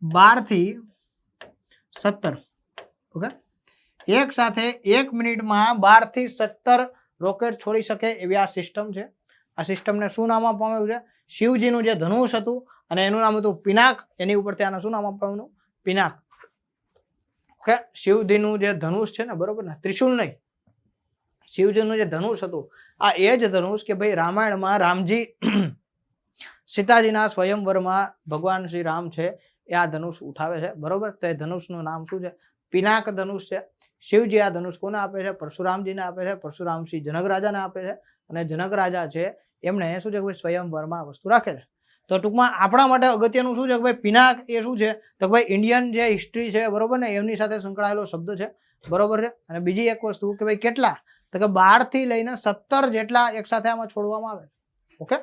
12 થી 17. ઓકે. એક સાથે 1 મિનિટમાં 12 થી 17 રોકેટ છોડી શકે એવી આ સિસ્ટમ છે. આ સિસ્ટમને શું નામ આપવામાં આવ્યું છે? શિવજીનું જે ધનુષ હતું અને એનું નામ હતું પિનાક, એની ઉપરથી આને શું નામ આપવાનું? પિનાક. ઓકે. શિવજીનું જે ધનુષ છે ને, બરોબર ને, ત્રિશુલ નહીં, શિવજીનું જે ધનુષ હતું, આ એ જ ધનુષ કે ભાઈ રામાયણમાં રામજી સીતાજીના સ્વયંવરમાં ભગવાન શ્રી રામ છે એ આ ધનુષ ઉઠાવે છે, બરોબર. તો એ ધનુષનું નામ શું છે? પિનાક ધનુષ છે. શિવજી આ ધનુષ કોને આપે છે? પરશુરામજીને આપે છે. પરશુરામજી જનક રાજાને આપે છે, અને જનક રાજા છે એમણે શું છે કે ભાઈ સ્વયંવરમાં આ વસ્તુ રાખે છે. તો ટૂંકમાં આપણા માટે અગત્યનું શું છે કે ભાઈ પિનાક એ શું છે તો ભાઈ ઇન્ડિયન જે હિસ્ટ્રી છે, બરોબર ને, એમની સાથે સંકળાયેલો શબ્દ છે, બરોબર છે. અને બીજી એક વસ્તુ કે ભાઈ કેટલા, તો કે 12 થી લઈને 17 જેટલા એક સાથે આમાં છોડવામાં આવે. ઓકે,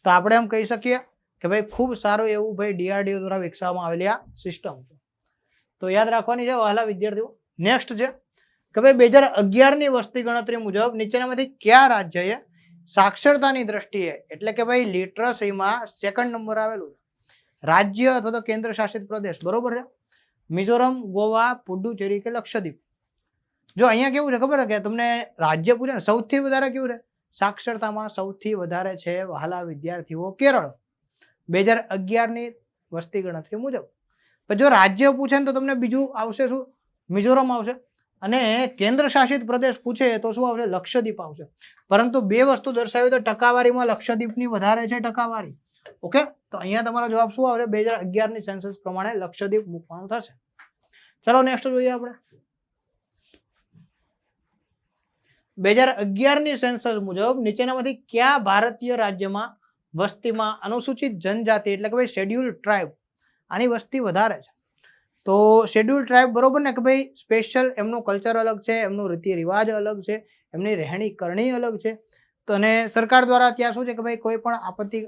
તો આપણે એમ કહી શકીએ કે ભાઈ ખૂબ સારું એવું ભાઈ DRDO દ્વારા વિકસાવવામાં આવેલી આ સિસ્ટમ છે. તો યાદ રાખવાની છે વહાલા વિદ્યાર્થીઓ. નેક્સ્ટ છે કે ભાઈ 2011ની વસ્તી ગણતરી મુજબ નીચેનામાંથી કયા રાજ્યએ સાક્ષરતાની દ્રષ્ટિએ એટલે કે ભાઈ લિટરસીમાં સેકન્ડ નંબર આવેલું રાજ્ય અથવા તો કેન્દ્ર શાસિત પ્રદેશ, બરોબર છે? મિઝોરમ, ગોવા, પુડુચેરી કે લક્ષદ્વીપ. જો અહીંયા કેવું છે ખબર છે કે તમને રાજ્ય પૂછે ને, સૌથી વધારે કેવું છે સાક્ષરતામાં સૌથી વધારે છે વહાલા વિદ્યાર્થીઓ કેરળ 2011ની વસ્તી ગણતરી મુજબ. પણ જો રાજ્ય પૂછે ને તો તમને બીજું આવશે શું? મિઝોરમ આવશે. અને કેન્દ્ર શાસિત પ્રદેશ પૂછે તો શું આવશે? લક્ષદ્વીપ આવશે. પરંતુ બે વસ્તુ દર્શાવી તો ટકાવારીમાં લક્ષદ્વીપની વધારે છે ટકાવારી. ઓકે, તો અહીંયા તમારો જવાબ શું આવશે? 2011ની સેન્સસ પ્રમાણે લક્ષદ્વીપ મૂકવાનું થશે. ચલો નેક્સ્ટ જોઈએ આપણે. 2011ની સેન્સસ મુજબ નીચેનામાંથી કયા ભારતીય રાજ્યમાં વસ્તીમાં અનુસૂચિત જનજાતિ એટલે કે ભાઈ શેડ્યુલ ટ્રાઇબ આની વસ્તી વધારે છે? તો શેડ્યુલ ટ્રાઇબ, બરોબર ને, કે ભાઈ સ્પેશિયલ એમનું કલ્ચર અલગ છે, એમનું રીતિ રિવાજ અલગ છે, એમની રહેણી કરણી અલગ છે. તો અને સરકાર દ્વારા ત્યાં શું છે કે ભાઈ કોઈ પણ આપત્તિ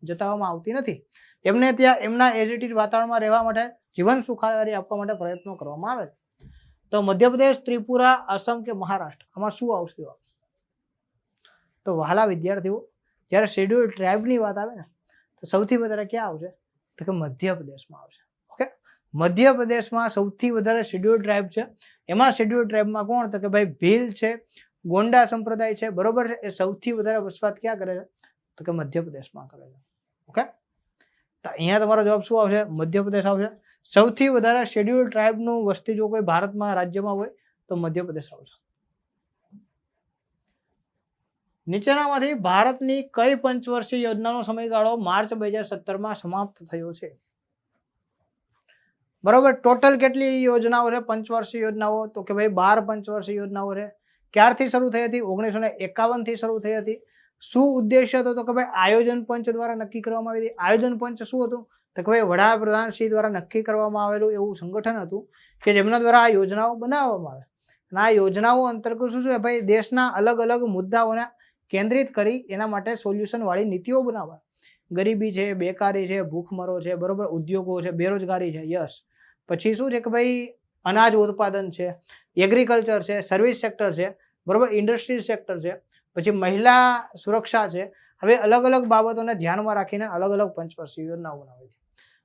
જતાવવામાં આવતી નથી. એમને ત્યાં એમના એજિટેડ વાતાવરણમાં રહેવા માટે જીવન સુખાકારી આપવા માટે પ્રયત્નો કરવામાં આવે છે. તો મધ્યપ્રદેશ, ત્રિપુરા, આસામ કે મહારાષ્ટ્ર, આમાં શું આવશે? તો વહાલા વિદ્યાર્થીઓ જ્યારે શેડ્યુલ ટ્રાઇબની વાત આવે ને તો સૌથી વધારે ક્યાં આવશે? તો કે મધ્યપ્રદેશમાં આવશે. ઓકે, મધ્યપ્રદેશમાં સૌથી વધારે શેડ્યુલ ટ્રાઇબ છે. એમાં શેડ્યુલ ટ્રાઇબમાં કોણ? તો કે ભાઈ ભીલ છે, ગોંડા સંપ્રદાય છે, બરોબર છે. એ સૌથી વધારે વસવાટ ક્યાં કરે છે? તો કે મધ્યપ્રદેશમાં કરે છે. ઓકે, તો અહીંયા તમારો જવાબ શું આવશે? મધ્યપ્રદેશ આવશે. સૌથી વધારે શેડ્યુલ ટ્રાઇબનું વસ્તી જો કોઈ ભારતમાં રાજ્યમાં હોય તો મધ્યપ્રદેશ આવશે. નીચેનામાંથી ભારતની કઈ પંચવર્ષીય યોજનાનો સમયગાળો માર્ચ 2017માં સમાપ્ત થયો છે? બરોબર, ટોટલ કેટલી યોજનાઓ છે પંચવર્ષીય યોજનાઓ? તો કે ભાઈ 12 પંચવર્ષીય યોજનાઓ છે. ક્યારથી શરૂ થઈ હતી? 1951 થી શરૂ થઈ હતી. શું ઉદ્દેશ્ય હતો? તો કે ભાઈ આયોજન પંચ દ્વારા નક્કી કરવામાં આવી હતી. આયોજન પંચ શું હતું? તો કે ભાઈ વડાપ્રધાન શ્રી દ્વારા નક્કી કરવામાં આવેલું એવું સંગઠન હતું કે જેમના દ્વારા આ યોજનાઓ બનાવવામાં આવે. અને આ યોજનાઓ અંતર્ગત શું છે ભાઈ દેશના અલગ અલગ મુદ્દાઓને કેન્દ્રિત કરી એના માટે સોલ્યુશન વાળી નીતિઓ બનાવવા. ગરીબી છે, બેકારી છે, ભૂખમરો છે, બરોબર, ઉદ્યોગો છે, બેરોજગારી છે, યસ. પછી શું છે કે ભાઈ અનાજ ઉત્પાદન છે, એગ્રીકલ્ચર છે, સર્વિસ સેક્ટર છે, બરોબર, ઇન્ડસ્ટ્રી સેક્ટર છે, પછી મહિલા સુરક્ષા છે. હવે અલગ અલગ બાબતોને ધ્યાનમાં રાખીને અલગ અલગ પંચવર્ષીય યોજનાઓ બનાવી છે.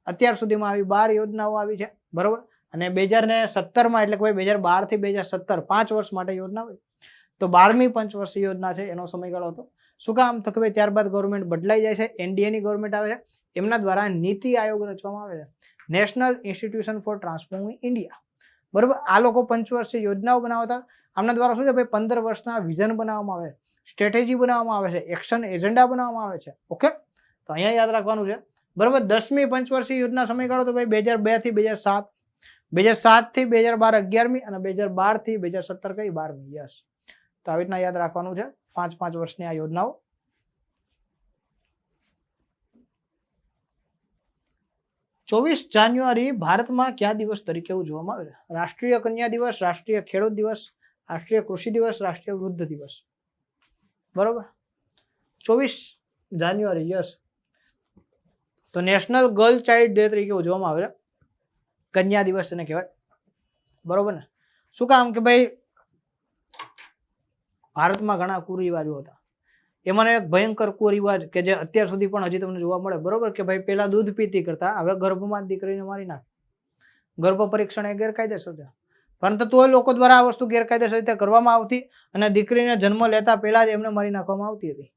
અત્યાર સુધીમાં આવી 12 યોજનાઓ આવી છે, બરોબર. અને 2017માં એટલે કે ભાઈ 2012 થી 2017 5 વર્ષ માટે યોજના હોય તો 12મી પંચવર્ષીય યોજના છે એનો સમયગાળો હતો. શું કામ? તો કે ભાઈ ત્યારબાદ ગવર્મેન્ટ બદલાઈ જાય છે, એનડીએની ગવર્મેન્ટ આવે છે, એમના દ્વારા નીતિ આયોગ રચવામાં આવે છે, national institution for transforming India, બરોબર. આ લોકો પંચવર્ષીય યોજનાઓ બનાવતા. આમના દ્વારા શું છે ભાઈ 15 વર્ષના વિઝન બનાવવામાં આવે છે, સ્ટ્રેટેજી બનાવવામાં આવે છે, એક્શન એજન્ડા બનાવવામાં આવે છે. ઓકે, તો અહીંયા યાદ રાખવાનું છે, બરોબર. 10મી પંચવર્ષીય યોજના સમયગાળો તો ભાઈ 2002 થી 2007, 2007 થી 2012 11મી અને 2012 થી 2017 કઈ 12મી. યસ, તો આવી રીતના યાદ રાખવાનું છે 5 વર્ષની આ યોજનાઓ. ચોવીસ જાન્યુઆરી ભારતમાં કયા દિવસ તરીકે ઉજવવામાં આવે છે? રાષ્ટ્રીય કન્યા દિવસ, રાષ્ટ્રીય ખેડૂત દિવસ, રાષ્ટ્રીય કૃષિ દિવસ, રાષ્ટ્રીય વૃદ્ધ દિવસ, બરોબર. 24 જાન્યુઆરી, યસ. તો નેશનલ ગર્લ ચાઇલ્ડ ડે તરીકે ઉજવવામાં આવે છે. કન્યા દિવસ એને કહેવાય, બરોબર ને. શું કામ? કે ભાઈ ભારતમાં ઘણા કુરિવાજો હતા. એમાંનો એક ભયંકર કુરિવાજ કે જે અત્યાર સુધી પણ હજી તમને જોવા મળે, બરોબર, કે ભાઈ પેલા દૂધ પીતી કરતા હવે ગર્ભમાં દીકરીને મારી નાખે. ગર્ભ પરીક્ષણ એ ગેરકાયદેસર છે, પરંતુ તો લોકો દ્વારા આ વસ્તુ ગેરકાયદેસર રીતે કરવામાં આવતી અને દીકરીને જન્મ લેતા પહેલા જ એમને મારી નાખવામાં આવતી હતી.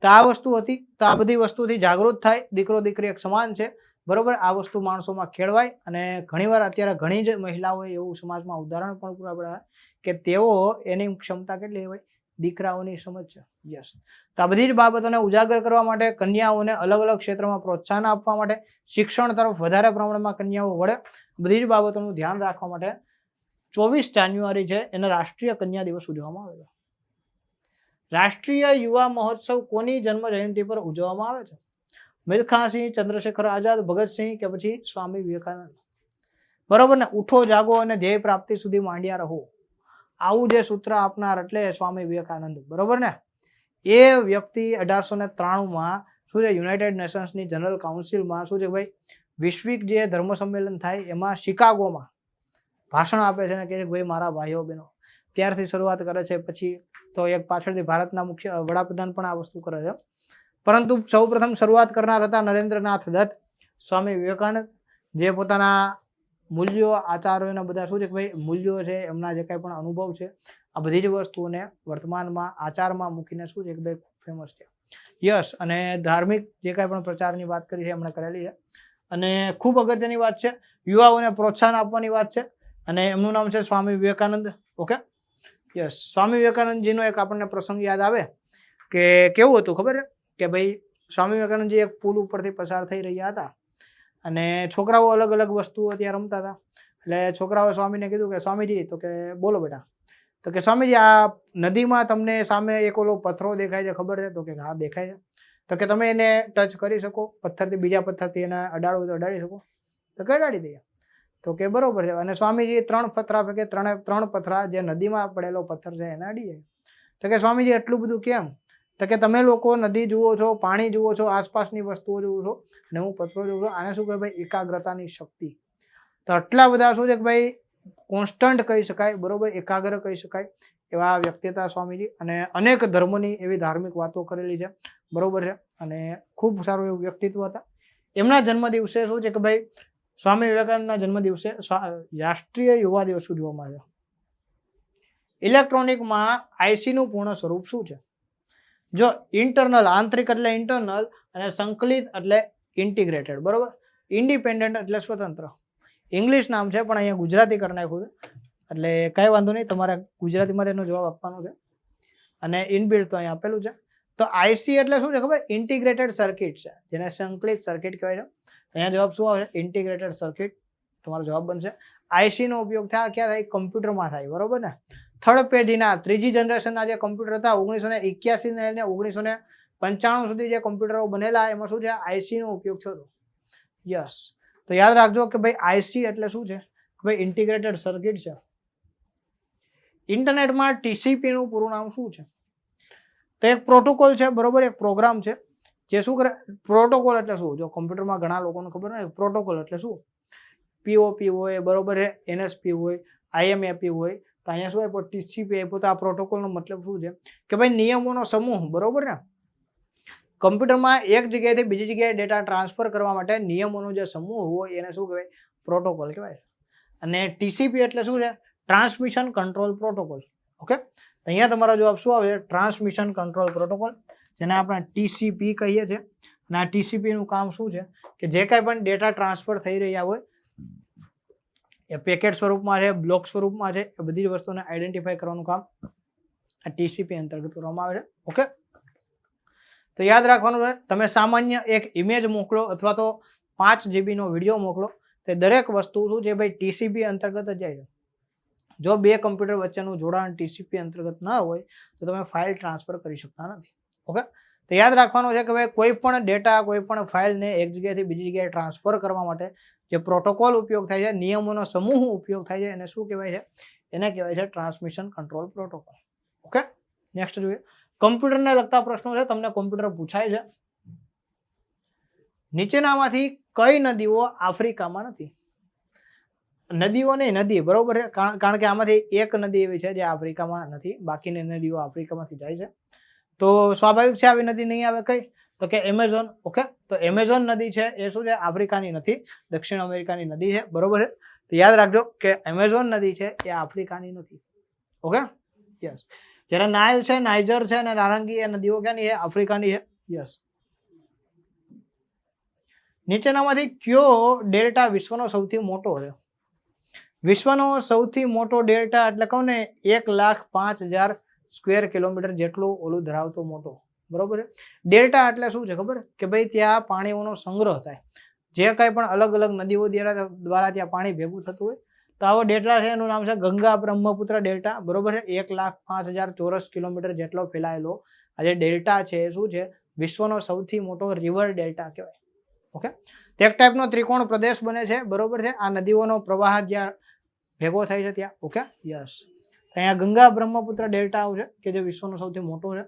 તો આ વસ્તુ હતી. તો આ બધી વસ્તુથી જાગૃત થાય, દીકરો દીકરી એક સમાન છે, બરોબર. આ વસ્તુ માણસોમાં ખેડવાય. અને ઘણીવાર અત્યારે ઘણી જ મહિલાઓએ એવું સમાજમાં ઉદાહરણ પણ પૂરા પાડ્યા કે તેઓ એની ક્ષમતા કેટલી હોય દીકરાઓની સમજ છે. યસ. તો આ બધી જ બાબતોને ઉજાગર કરવા માટે કન્યાઓને અલગ અલગ ક્ષેત્રમાં પ્રોત્સાહન આપવા માટે શિક્ષણ તરફ વધારે પ્રમાણમાં કન્યાઓ વળે, બધી જ બાબતોનું ધ્યાન રાખવા માટે 24 જાન્યુઆરી છે એને રાષ્ટ્રીય કન્યા દિવસ ઉજવવામાં આવે છે. રાષ્ટ્રીય યુવા મહોત્સવ કોની જન્મ જયંતિ પર ઉજવવામાં આવે છે? મિલ્ખા સિંહ, ચંદ્રશેખર આઝાદ, ભગતસિંહ કે પછી સ્વામી વિવેકાનંદ? બરોબર ને? ઉઠો જાગો અને ધ્યેય પ્રાપ્તિ સુધી માંડ્યા રહો, આવું જે સૂત્ર આપનાર એટલે સ્વામી વિવેકાનંદ. બરોબર ને? એ વ્યક્તિ 1893માં શું છે યુનાઇટેડ નેશન્સની જનરલ કાઉન્સિલમાં શું છે ભાઈ વૈશ્વિક જે ધર્મ સંમેલન થાય એમાં શિકાગોમાં ભાષણ આપે છે અને કહે છે કે ભાઈ મારા ભાઈઓ બહેનો, ત્યારથી શરૂઆત કરે છે. પછી તો એક પાછળથી ભારતના મુખ્ય વડાપ્રધાન પણ આ વસ્તુ કરે છે, પરંતુ સૌપ્રથમ શરૂઆત કરનાર હતા નરેન્દ્રનાથ દત્ત. સ્વામી વિવેકાનંદ જે પોતાના મૂલ્યો, આચારોના બધા શું છે કે ભાઈ મૂલ્યો છે, એમના જે કાંઈ પણ અનુભવ છે, આ બધી જ વસ્તુઓને વર્તમાનમાં આચારમાં મૂકીને શું છે કે ભાઈ ફેમસ છે. યસ. અને ધાર્મિક જે કાંઈ પણ પ્રચારની વાત કરી છે એમણે કરેલી છે. અને ખૂબ અગત્યની વાત છે, યુવાઓને પ્રોત્સાહન આપવાની વાત છે, અને એમનું નામ છે સ્વામી વિવેકાનંદ. ઓકે. યસ. સ્વામી વિવેકાનંદજીનો એક આપણને પ્રસંગ યાદ આવે કે કેવું હતું ખબર છે કે ભાઈ સ્વામી વિવેકાનંદજી એક પુલ ઉપરથી પસાર થઈ રહ્યા હતા અને છોકરાઓ અલગ અલગ વસ્તુઓ ત્યાં રમતા હતા. એટલે છોકરાઓ સ્વામીને કીધું કે સ્વામીજી, તો કે બોલો બેટા, તો કે સ્વામીજી આ નદીમાં તમને સામે એક ઓલો પથ્થરો દેખાય છે, ખબર છે? તો કે હા દેખાય છે. તો કે તમે એને ટચ કરી શકો, પથ્થરથી બીજા પથ્થરથી એને અડાડવું તો અડાડી શકો? તો કે અડાડી દઈએ. તો કે બરોબર છે. અને સ્વામીજી 3 પથરા કે ત્રણ પથરા જે નદીમાં પડેલો પથ્થર છે એને અડી જાય. તો કે સ્વામીજી એટલું બધું કેમ? તો કે તમે લોકો નદી જુઓ છો, પાણી જુઓ છો, આસપાસની વસ્તુઓ જુઓ છો, અને હું પથ્થરો જોઉં છું. આને શું કહે ભાઈ? એકાગ્રતાની શક્તિ. તો આટલા બધા શું છે કે ભાઈ કોન્સ્ટન્ટ કહી શકાય, બરોબર, એકાગ્ર કહી શકાય એવા વ્યક્તિ હતા સ્વામીજી. અને અનેક ધર્મોની એવી ધાર્મિક વાતો કરેલી છે, બરોબર છે. અને ખૂબ સારું એવું વ્યક્તિત્વ હતા. એમના જન્મદિવસે શું છે કે ભાઈ સ્વામી વિવેકાનંદના જન્મદિવસે રાષ્ટ્રીય યુવા દિવસ ઉજવવામાં આવ્યો. ઇલેક્ટ્રોનિકમાં આઈસીનું પૂર્ણ સ્વરૂપ શું છે? જો ઇન્ટરનલ, આંતરિક એટલે ઇન્ટરનલ, અને સંકલિત એટલે ઇન્ટિગ્રેટેડ, બરોબર. ઇન્ડિપેન્ડન્ટ એટલે સ્વતંત્ર. ઇંગ્લિશ નામ છે પણ અહીંયા ગુજરાતી કરી નાખ્યું છે, એટલે કાંઈ વાંધો નહીં, તમારે ગુજરાતીમાં એનો જવાબ આપવાનો છે. અને ઇનબિલ્ટ તો અહીંયા આપેલું છે. તો આઈસી એટલે શું છે ખબર? ઇન્ટિગ્રેટેડ સર્કિટ છે, જેને સંકલિત સર્કિટ કહેવાય છે. અહીંયા જવાબ શું આવે? ઇન્ટિગ્રેટેડ સર્કિટ તમારો જવાબ બનશે. આઈસી નો ઉપયોગ ક્યાં થાય? કમ્પ્યુટરમાં થાય, બરોબર ને? થર્ડ પેઢીના, ત્રીજી જનરેશનના જે કમ્પ્યુટર હતા 1981 ને લઈને 1995 સુધી જે કમ્પ્યુટરો બનેલા એમાં શું છે? આઈસી નો ઉપયોગ થયો હતો. યસ. તો યાદ રાખજો કે ભાઈ આઈસી એટલે શું છે? ભાઈ ઇન્ટિગ્રેટેડ સર્કિટ છે. ઇન્ટરનેટમાં ટીસીપી નું પૂરું નામ શું છે? તો એક પ્રોટોકોલ છે, બરોબર, એક પ્રોગ્રામ છે જે શું કરે? પ્રોટોકોલ એટલે શું? જો કમ્પ્યુટરમાં ઘણા લોકોને ખબર નથી, પ્રોટોકોલ એટલે શું? પીઓપી હોય, બરોબર છે, એનએસપી હોય, આઈએમએપી હોય. તો અહીંયા શું હોય? ટીસીપી આપ્યો. તો આ પ્રોટોકોલનો મતલબ શું છે કે ભાઈ નિયમોનો સમૂહ, બરોબર ને? કમ્પ્યુટરમાં એક જગ્યાએથી બીજી જગ્યાએ ડેટા ટ્રાન્સફર કરવા માટે નિયમોનો જે સમૂહ હોય એને શું કહેવાય? પ્રોટોકોલ કહેવાય. અને ટીસીપી એટલે શું છે? Transmission control protocol. ઓકે. અહીંયા તમારો જવાબ શું આવે? ટ્રાન્સમિશન કંટ્રોલ પ્રોટોકોલ, જેને આપણે ટીસીપી કહીએ છીએ. અને આ ટીસીપી નું કામ શું છે કે જે કાંઈ પણ ડેટા ટ્રાન્સફર થઈ રહ્યા હોય એ પેકેટ સ્વરૂપમાં છે, બ્લોક સ્વરૂપમાં છે, એ બધી જ વસ્તુને આઈડેન્ટિફાઈ કરવાનું કામ આ ટીસીપી અંતર્ગત કરવામાં આવે છે. ઓકે. તો યાદ રાખવાનું છે, તમે સામાન્ય એક ઇમેજ મોકલો અથવા તો 5 GB નો વિડીયો મોકલો, તે દરેક વસ્તુ શું છે ભાઈ ટીસીપી અંતર્ગત જ જાય છે. જો બે કમ્પ્યુટર વચ્ચેનું જોડાણ ટીસીપી અંતર્ગત ના હોય તો તમે ફાઇલ ટ્રાન્સફર કરી શકતા નથી. ઓકે. તો યાદ રાખવાનું છે કે ભાઈ કોઈ પણ ડેટા, કોઈ પણ ફાઇલને એક જગ્યાએથી બીજી જગ્યાએ ટ્રાન્સફર કરવા માટે જે પ્રોટોકોલ ઉપયોગ થાય છે, નિયમોનો સમૂહ ઉપયોગ થાય છે, એને શું કહેવાય છે? એને કહેવાય છે transmission control protocol. Okay. Next જોઈએ. કમ્પ્યુટરને લગતા પ્રશ્નો છે, તમને કમ્પ્યુટર પૂછાય છે. નીચેનામાંથી કઈ નદીઓ આફ્રિકામાં નથી? નદીઓ નહીં, નદી, બરોબર છે, કારણ કે આમાંથી એક નદી એવી છે જે આફ્રિકામાં નથી, બાકીની નદીઓ આફ્રિકામાંથી જાય છે. તો સ્વાભાવિક છે આવી નદી નહીં આવે. કઈ? તો કે એમેઝોન. ઓકે. તો એમેઝોન નદી છે એ શું છે? આફ્રિકાની નથી, દક્ષિણ અમેરિકાની નદી છે, બરોબર છે. તો યાદ રાખજો કે એમેઝોન નદી છે એ આફ્રિકાની નથી. ઓકે. યસ. જ્યારે નાઇલ છે, નાઇજર છે અને નારંગી, એ નદીઓ ક્યાંની છે? આફ્રિકાની છે. યસ. નીચેનામાંથી કયો ડેલ્ટા વિશ્વનો સૌથી મોટો છે? વિશ્વનો સૌથી મોટો ડેલ્ટા એટલે કહું ને 1,05,000 સ્ક્વેર કિલોમીટર જેટલું ઓલું ધરાવતો મોટો, બરોબર છે. ડેલ્ટા એટલે શું છે ખબર કે ભાઈ ત્યાં પાણીઓનો સંગ્રહ થાય, જે કંઈ પણ અલગ અલગ નદીઓ દ્વારા ત્યાં પાણી ભેગું થતું હોય, તો આવો ડેલ્ટા છે એનું નામ છે ગંગા બ્રહ્મપુત્ર ડેલ્ટા, બરોબર છે. 1,05,000 ચોરસ કિલોમીટર જેટલો ફેલાયેલો આ જે ડેલ્ટા છે એ શું છે, વિશ્વનો સૌથી મોટો રિવર ડેલ્ટા કહેવાય. ઓકે, તો એક ટાઈપનો ત્રિકોણ પ્રદેશ બને છે, બરોબર છે, આ નદીઓનો પ્રવાહ જ્યાં ભેગો થાય છે ત્યાં. Okay, yes. અહીંયા ગંગા બ્રહ્મપુત્ર ડેલ્ટા આવશે કે જે વિશ્વનો સૌથી મોટો છે.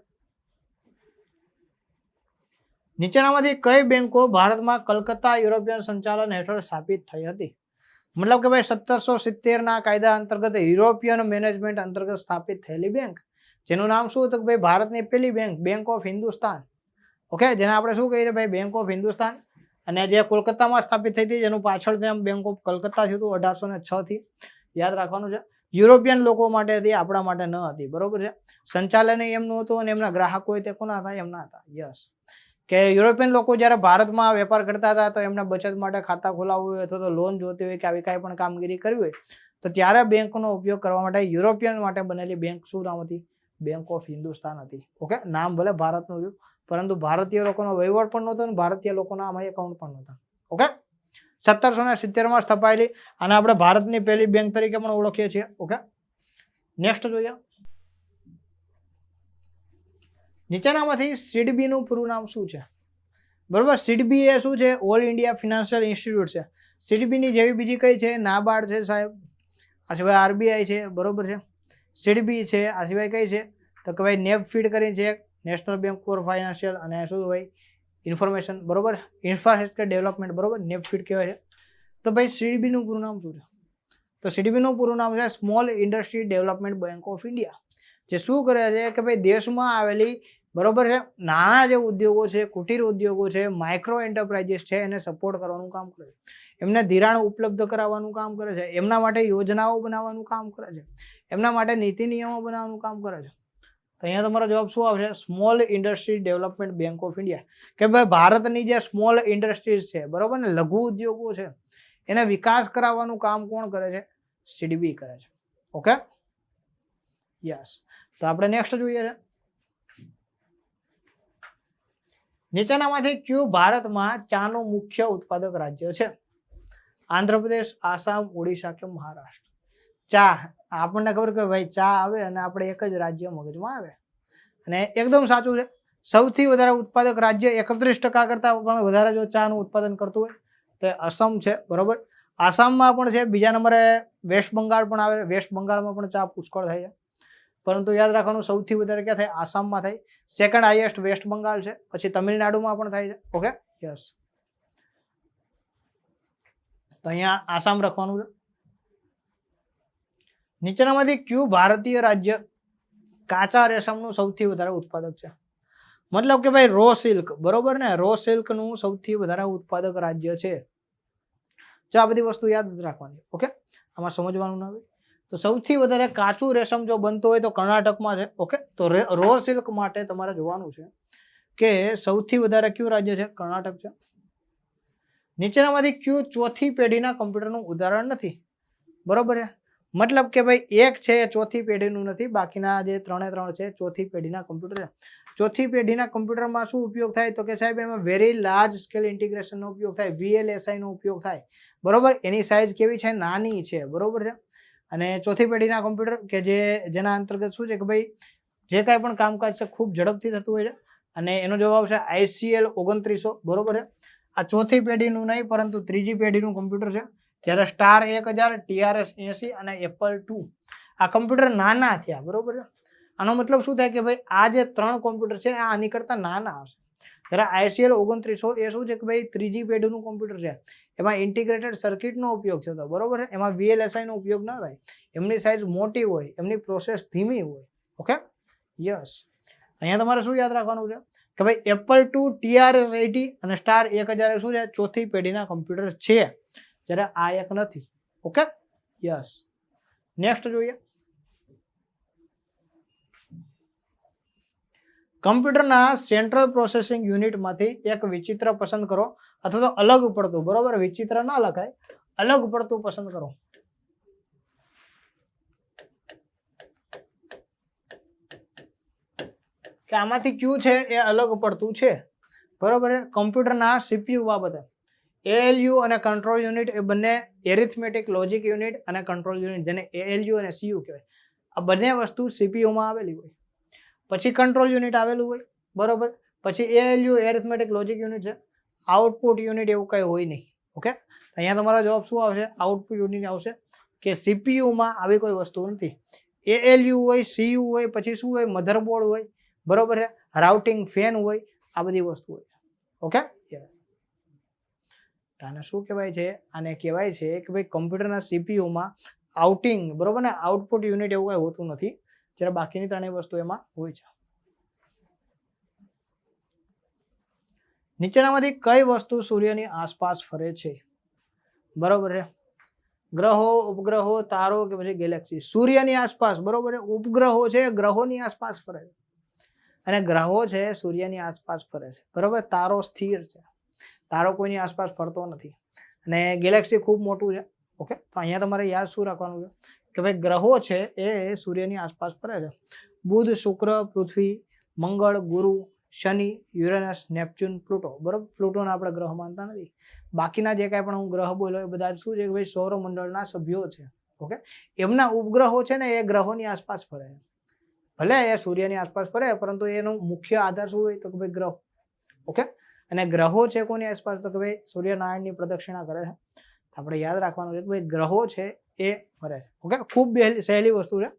નીચેનામાંથી કઈ બેંકો ભારતમાં કલકત્તા યુરોપિયન સંચાલન હેઠળ સ્થાપિત થઈ હતી? મતલબ કે ભાઈ 1770 ના કાયદા અંતર્ગત યુરોપિયન મેનેજમેન્ટ અંતર્ગત સ્થાપિત થયેલી બેંક, જેનું નામ શું હતું કે ભાઈ ભારતની પહેલી bank, bank of Hindustan. Okay, જેને આપણે શું કહીએ ભાઈ, બેંક ઓફ હિન્દુસ્તાન. અને જે કોલકાતામાં સ્થાપિત થઈ હતી જેનું પાછળ બેંક ઓફ કલકત્તા થયું હતું 1806 થી, યાદ રાખવાનું છે. યુરોપિયન લોકો માટે હતી, આપણા માટે ન હતી, બરોબર છે. સંચાલન એમનું હતું અને એમના ગ્રાહકો તે કોના હતા, એમના હતા. યસ, કે યુરોપિયન લોકો જ્યારે ભારતમાં વેપાર કરતા હતા તો એમને બચત માટે ખાતા ખોલાવવું હોય અથવા તો લોન જોતી હોય કે આવી કાંઈ પણ કામગીરી કરવી હોય તો ત્યારે બેંકનો ઉપયોગ કરવા માટે યુરોપિયન માટે બનેલી બેંક શું નામ હતી, બેંક ઓફ હિન્દુસ્તાન હતી. ઓકે, નામ ભલે ભારતનું રહ્યું પરંતુ ભારતીય લોકોનો વહીવટ પણ નહોતો અને ભારતીય લોકોના આમાં એકાઉન્ટ પણ નહોતા. ઓકે, 1770 સ્થપાયેલી અને આપણે ભારતની પહેલી બેંક તરીકે પણ ઓળખીએ છીએ. ઓકે, નેક્સ્ટ જોઈએ. નીચેનામાંથી સિડબી નું પૂરું નામ શું છે? બરોબર, સિડબી એ શું છે, ઓલ ઇન્ડિયા ફિનાન્શિયલ ઇન્સ્ટિટ્યૂટ છે. સિડબી ની જેવી બીજી કઈ છે, નાબાર્ડ છે સાહેબ, આ સિવાય આરબીઆઈ છે, બરોબર છે. સિડબી છે, આ સિવાય કઈ છે તો કે ભાઈ નેફફીડ કરીને છે, નેશનલ બેંક ફોર ફાઇનાન્શિયલ અને શું ભાઈ ઇન્ફોર્મેશન, બરોબર, ઇન્ફ્રાસ્ટ્રક્ચર ડેવલપમેન્ટ, બરોબર, નેફફીડ કહેવાય છે. તો ભાઈ સિડબી નું પૂરું નામ શું છે? તો સિડબી નું પૂરું નામ છે small industry development bank of India, જે શું કરે છે કે ભાઈ દેશમાં આવેલી, બરોબર છે, નાના જે ઉદ્યોગો છે, કુટીર ઉદ્યોગો છે, માઇક્રો એન્ટરપ્રાઇઝીસ છે, એને સપોર્ટ કરવાનું કામ કરે છે, એમને ધિરાણ ઉપલબ્ધ કરાવવાનું કામ કરે છે, એમના માટે યોજનાઓ બનાવવાનું કામ કરે છે, એમના માટે નીતિ નિયમો બનાવવાનું કામ કરે છે. તો અહીંયા તમારો જવાબ શું આવશે, small industry development bank of India. કે ભાઈ ભારતની જે સ્મોલ ઇન્ડસ્ટ્રીઝ છે, બરોબર ને, લઘુ ઉદ્યોગો છે, એને વિકાસ કરાવવાનું કામ કોણ કરે છે, સિડબી કરે છે. Okay, yes. તો આપણે નેક્સ્ટ જોઈએ છે. નીચેનામાંથી કયું ભારતમાં ચાનું મુખ્ય ઉત્પાદક રાજ્ય છે? આંધ્રપ્રદેશ, આસામ, ઓડિશા કે મહારાષ્ટ્ર? ચા, આપણને ખબર કે ભાઈ ચા આવે અને આપણે એક જ રાજ્ય મગજમાં આવે અને એકદમ સાચું છે. સૌથી વધારે ઉત્પાદક રાજ્ય 31% કરતા પણ વધારે જો ચાનું ઉત્પાદન કરતું હોય તો આસામ છે, બરોબર. આસામમાં પણ છે, બીજા નંબરે વેસ્ટ બંગાળ પણ આવે, વેસ્ટ બંગાળમાં પણ ચા પુષ્કળ થાય છે, પરંતુ યાદ રાખવાનું સૌથી વધારે ક્યાં થાય, આસામમાં થાય. સેકન્ડ હાઈએસ્ટ વેસ્ટ બંગાળ છે, પછી તમિલનાડુમાં પણ થાય છે. Okay, yes. તો અહીંયા આસામ રાખવાનું છે. નીચેનામાંથી કયું ભારતીય રાજ્ય કાચા રેશમનું સૌથી વધારે ઉત્પાદક છે? મતલબ કે ભાઈ રો સિલ્ક, બરોબર ને, રો સિલ્ક નું સૌથી વધારે ઉત્પાદક રાજ્ય છે. જો આ બધી વસ્તુ યાદ રાખવાની. ઓકે, આમાં સમજવાનું ના હોય તો સૌથી વધારે કાચું રેશમ જો બનતું હોય તો કર્ણાટકમાં છે. ઓકે, તો રો સિલ્ક માટે તમારે જોવાનું છે કે સૌથી વધારે કયું રાજ્ય છે, કર્ણાટક છે. નીચેનામાંથી કયું ચોથી પેઢીના કમ્પ્યુટરનું ઉદાહરણ નથી? બરોબર છે, મતલબ કે ભાઈ એક છે એ ચોથી પેઢીનું નથી, બાકીના જે 3 છે ચોથી પેઢીના કમ્પ્યુટર છે. ચોથી પેઢીના કમ્પ્યુટરમાં શું ઉપયોગ થાય તો કે સાહેબ એમાં વેરી લાર્જ સ્કેલ ઇન્ટિગ્રેશનનો ઉપયોગ થાય, VLSI નો ઉપયોગ થાય, બરોબર. એની સાઇઝ કેવી છે, નાની છે, બરોબર છે. અને ચોથી પેઢીના કમ્પ્યુટર કે જેના અંતર્ગત શું છે કે ભાઈ જે કાંઈ પણ કામકાજ છે ખૂબ ઝડપથી થતું હોય છે અને એનો જવાબ છે ICL 2900, બરોબર છે. આ ચોથી પેઢીનું નહીં પરંતુ ત્રીજી પેઢીનું કમ્પ્યુટર છે. જ્યારે સ્ટાર 1000, TRS 80 અને Apple II આ કમ્પ્યુટર નાના થયા, બરોબર છે. આનો મતલબ શું થાય કે ભાઈ આ જે 3 કમ્પ્યુટર છે આ આની કરતા નાના હશે. જ્યારે ICL 2900 એ શું છે કે ભાઈ ત્રીજી પેઢીનું કમ્પ્યુટર છે, એમાં ઇન્ટિગ્રેટેડ સર્કિટનો ઉપયોગ થતો, બરોબર છે. એમાં VLSI નો ઉપયોગ ના થાય, એમની સાઇઝ મોટી હોય, એમની પ્રોસેસ ધીમી હોય. Okay, yes. અહીંયા તમારે શું યાદ રાખવાનું છે કે ભાઈ Apple II, TRS 80 અને સ્ટાર 1000 શું છે, ચોથી પેઢીના કમ્પ્યુટર છે, જ્યારે આ એક નથી. Okay, yes. નેક્સ્ટ જોઈએ. કમ્પ્યુટરના સેન્ટ્રલ પ્રોસેસિંગ યુનિટમાંથી એક વિચિત્ર પસંદ કરો અથવા તો અલગ પડતું, બરોબર, વિચિત્ર ના લખાય, અલગ પડતું પસંદ કરો. કે આમાંથી કયું છે એ અલગ પડતું છે, બરોબર છે. કમ્પ્યુટરના CPU બાબતે ALU અને કંટ્રોલ યુનિટ એ બંને એરિથમેટિક લોજિક યુનિટ અને કંટ્રોલ યુનિટ, જેને ALU અને CU કહેવાય, આ બંને વસ્તુ CPUમાં આવેલી હોય. પછી કંટ્રોલ યુનિટ આવેલું હોય, બરોબર. પછી ALU એરિથમેટિક લોજિક યુનિટ છે. આઉટપુટ યુનિટ એવું કંઈ હોય નહીં. ઓકે, અહીંયા તમારો જવાબ શું આવશે? આઉટપુટ યુનિટ આવશે કે CPUમાં આવી કોઈ વસ્તુ નથી. ALU હોય, CU હોય, પછી શું હોય? મધરબોર્ડ હોય, બરોબર છે. રાઉટિંગ ફેન હોય, આ બધી વસ્તુ હોય. ઓકે, આને શું કહેવાય છે? આને કહેવાય છે કે ભાઈ કમ્પ્યુટરના CPUમાં આઉટિંગ, બરોબર ને, આઉટપુટ યુનિટ એવું કંઈ હોતું નથી, જ્યારે બાકીની ત્રણેય વસ્તુ એમાં હોય છે. નીચેનામાંથી કઈ વસ્તુ સૂર્યની આસપાસ ફરે છે? બરોબર છે. ગ્રહો, ઉપગ્રહો, તારો કે પછી ગેલેક્સી? સૂર્યની આસપાસ, બરોબર છે. ઉપગ્રહો છે ગ્રહોની આસપાસ ફરે છે, અને ગ્રહો છે સૂર્યની આસપાસ ફરે છે, બરોબર. તારો સ્થિર છે, તારો કોઈની આસપાસ ફરતો નથી, અને ગેલેક્સી ખૂબ મોટું છે. ઓકે, તો અહીંયા તમારે યાદ શું રાખવાનું છે કે ભાઈ ગ્રહો છે એ સૂર્યની આસપાસ ફરે છે. બુધ, શુક્ર, પૃથ્વી, મંગળ, ગુરુ, શનિ, યુરેનસ, નેપચ્યુન, પ્લુટો, બરોબર. પ્લુટોને આપણે ગ્રહ માનતા નથી. બાકીના જે કાંઈ પણ હું ગ્રહ બોલ્યો એ બધા શું છે કે ભાઈ સૌરમંડળના સભ્યો છે. ઓકે, એમના ઉપગ્રહો છે ને એ ગ્રહોની આસપાસ ફરે છે. ભલે એ સૂર્યની આસપાસ ફરે, પરંતુ એનો મુખ્ય આધાર શું હોય તો કે ભાઈ ગ્રહ. ઓકે, અને ગ્રહો છે કોની આસપાસ તો કે ભાઈ સૂર્યનારાયણની પ્રદક્ષિણા કરે છે. આપણે યાદ રાખવાનું છે કે ભાઈ ગ્રહો છે એ ફરે છે. ઓકે, ખૂબ સહેલી વસ્તુ છે,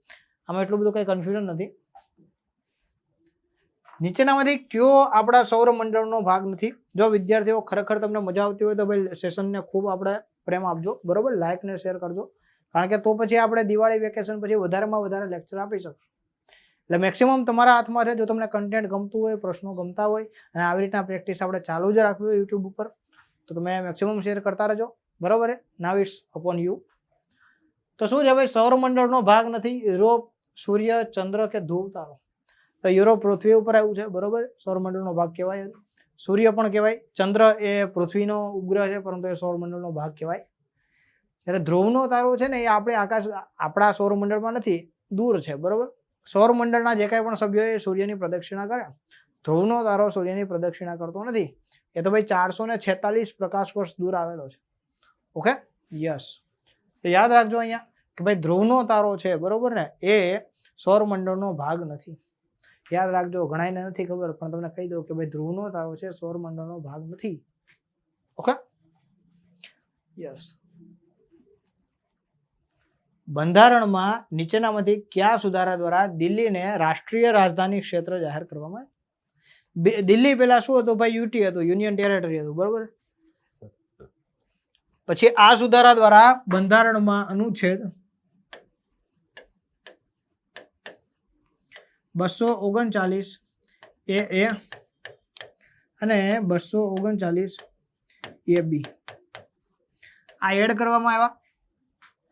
આમાં એટલું બધું કંઈ કન્ફ્યુઝન નથી. નીચેનામાંથી કયો આપણા સૌરમંડળનો ભાગ નથી? જો વિદ્યાર્થીઓ ખરેખર તમને મજા આવતી હોય તો ભાઈ સેશનને ખૂબ આપણે પ્રેમ આપજો, બરોબર. લાઇક ને શેર કરજો, કારણ કે તો પછી આપણે દિવાળી વેકેશન પછી વધારેમાં વધારે લેક્ચર આપી શકશું. એટલે મેક્સિમમ તમારા હાથમાં છે. જો તમને કન્ટેન્ટ ગમતું હોય, પ્રશ્નો ગમતા હોય, અને આવી રીતના પ્રેક્ટિસ આપણે ચાલુ જ રાખવી હોય યુટ્યુબ ઉપર, તો તમે મેક્સિમમ શેર કરતા રહેજો, બરોબર. Now it's upon you. તો શું છે ભાઈ સૌરમંડળનો ભાગ નથી? યુરોપ, સૂર્ય, ચંદ્ર કે ધ્રુવ તારો? તો યુરોપ પૃથ્વી ઉપર આવ્યું છે, બરોબર. સૌરમંડળનો ભાગ કહેવાય. સૂર્ય પણ કહેવાય. ચંદ્ર એ પૃથ્વીનો ઉપગ્રહ છે, પરંતુ એ સૌરમંડળનો ભાગ કહેવાય. જ્યારે ધ્રુવનો તારો છે ને એ આપણા સૌરમંડળમાં નથી, દૂર છે, બરોબર. સૌરમંડળના જે કાંઈ પણ સભ્યો એ સૂર્યની પ્રદક્ષિણા કરે. ધ્રુવનો તારો સૂર્યની પ્રદક્ષિણા કરતો નથી. એ તો ભાઈ 446 પ્રકાશ વર્ષ દૂર આવેલો છે. Okay, yes. તો યાદ રાખજો અહીંયા કે ભાઈ ધ્રુવનો તારો છે, બરોબર ને, એ સૌરમંડળનો ભાગ નથી. યાદ રાખજો, ઘણાને નથી ખબર, પણ તમને કહી દઉં કે ભાઈ ધ્રુવનો તારો છે, સૌરમંડળનો ભાગ નથી. Okay, yes. બંધારણમાં નીચેનામાંથી કયા સુધારા દ્વારા દિલ્હીને રાષ્ટ્રીય રાજધાની ક્ષેત્ર જાહેર કરવામાં આવે? દિલ્હી પેલા શું હતું ભાઈ? યુટી હતું, યુનિયન ટેરેટરી હતું, બરોબર. પછી આ સુધારા દ્વારા બંધારણમાં અનુચ્છેદ 239 એ અને 239 AB આ એડ કરવામાં આવ્યા,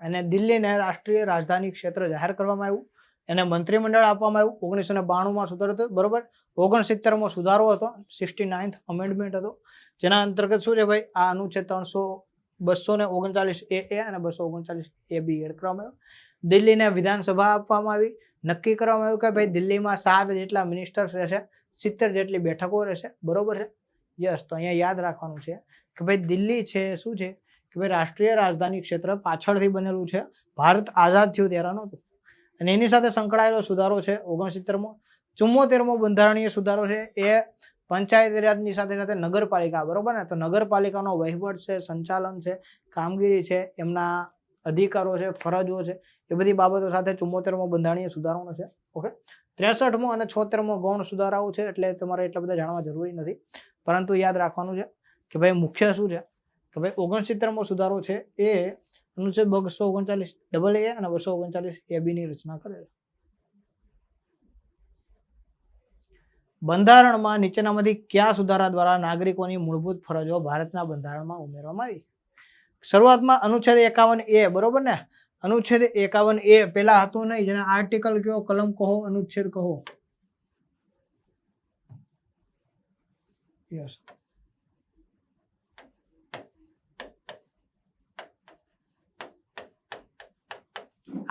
અને દિલ્હીને રાષ્ટ્રીય રાજધાની ક્ષેત્ર જાહેર કરવામાં આવ્યું. એને મંત્રીમંડળ આપવામાં આવ્યું. 1992માં સુધારો થયો, બરોબર. 69મો સુધારો હતો, 69th અમેન્ડમેન્ટ હતો, જેના અંતર્ગત શું છે ભાઈ આ અનુચ્છેદ 239 એ અને 239 AB એડ કરવામાં આવ્યું. દિલ્હીને વિધાનસભા આપવામાં આવી. નક્કી કરવામાં આવ્યું કે ભાઈ દિલ્હીમાં 7 જેટલા મિનિસ્ટર્સ રહેશે, 70 જેટલી બેઠકો રહેશે, બરોબર છે. યસ. તો અહીંયા યાદ રાખવાનું છે કે ભાઈ દિલ્હી છે શું છે કે ભાઈ રાષ્ટ્રીય રાજધાની ક્ષેત્ર પાછળથી બનેલું છે, ભારત આઝાદ થયું ત્યારે નહોતું. અને એની સાથે સંકળાયેલો સુધારો છે 69મો. 74મો બંધારણીય સુધારો છે એ પંચાયત રાજની સાથે સાથે નગરપાલિકા, બરોબર ને. તો નગરપાલિકાનો વહીવટ છે, સંચાલન છે, કામગીરી છે, એમના અધિકારો છે, ફરજો છે, એ બધી બાબતો સાથે 74મો બંધારણીય સુધારો છે. ઓકે, 63મો અને 76મો ગૌણ સુધારાઓ છે, એટલે તમારે એટલા બધા જાણવા જરૂરી નથી, પરંતુ યાદ રાખવાનું છે કે ભાઈ મુખ્ય શું છે કે ભાઈ 69મો સુધારો છે એ અનુચ્છેદ 239 AA અને 239 AB ની રચના કરે છે. બંધારણમાં નીચેનામાંથી કયા સુધારા દ્વારા નાગરિકોની મૂળભૂત ફરજો ભારતના બંધારણમાં ઉમેરવામાં આવી? શરૂઆતમાં અનુચ્છેદ 51A, બરોબર ને. અનુચ્છેદ 51A પેલા હતું નહીં, જેને આર્ટિકલ કયો, કલમ કહો, અનુચ્છેદ કહો. યસ.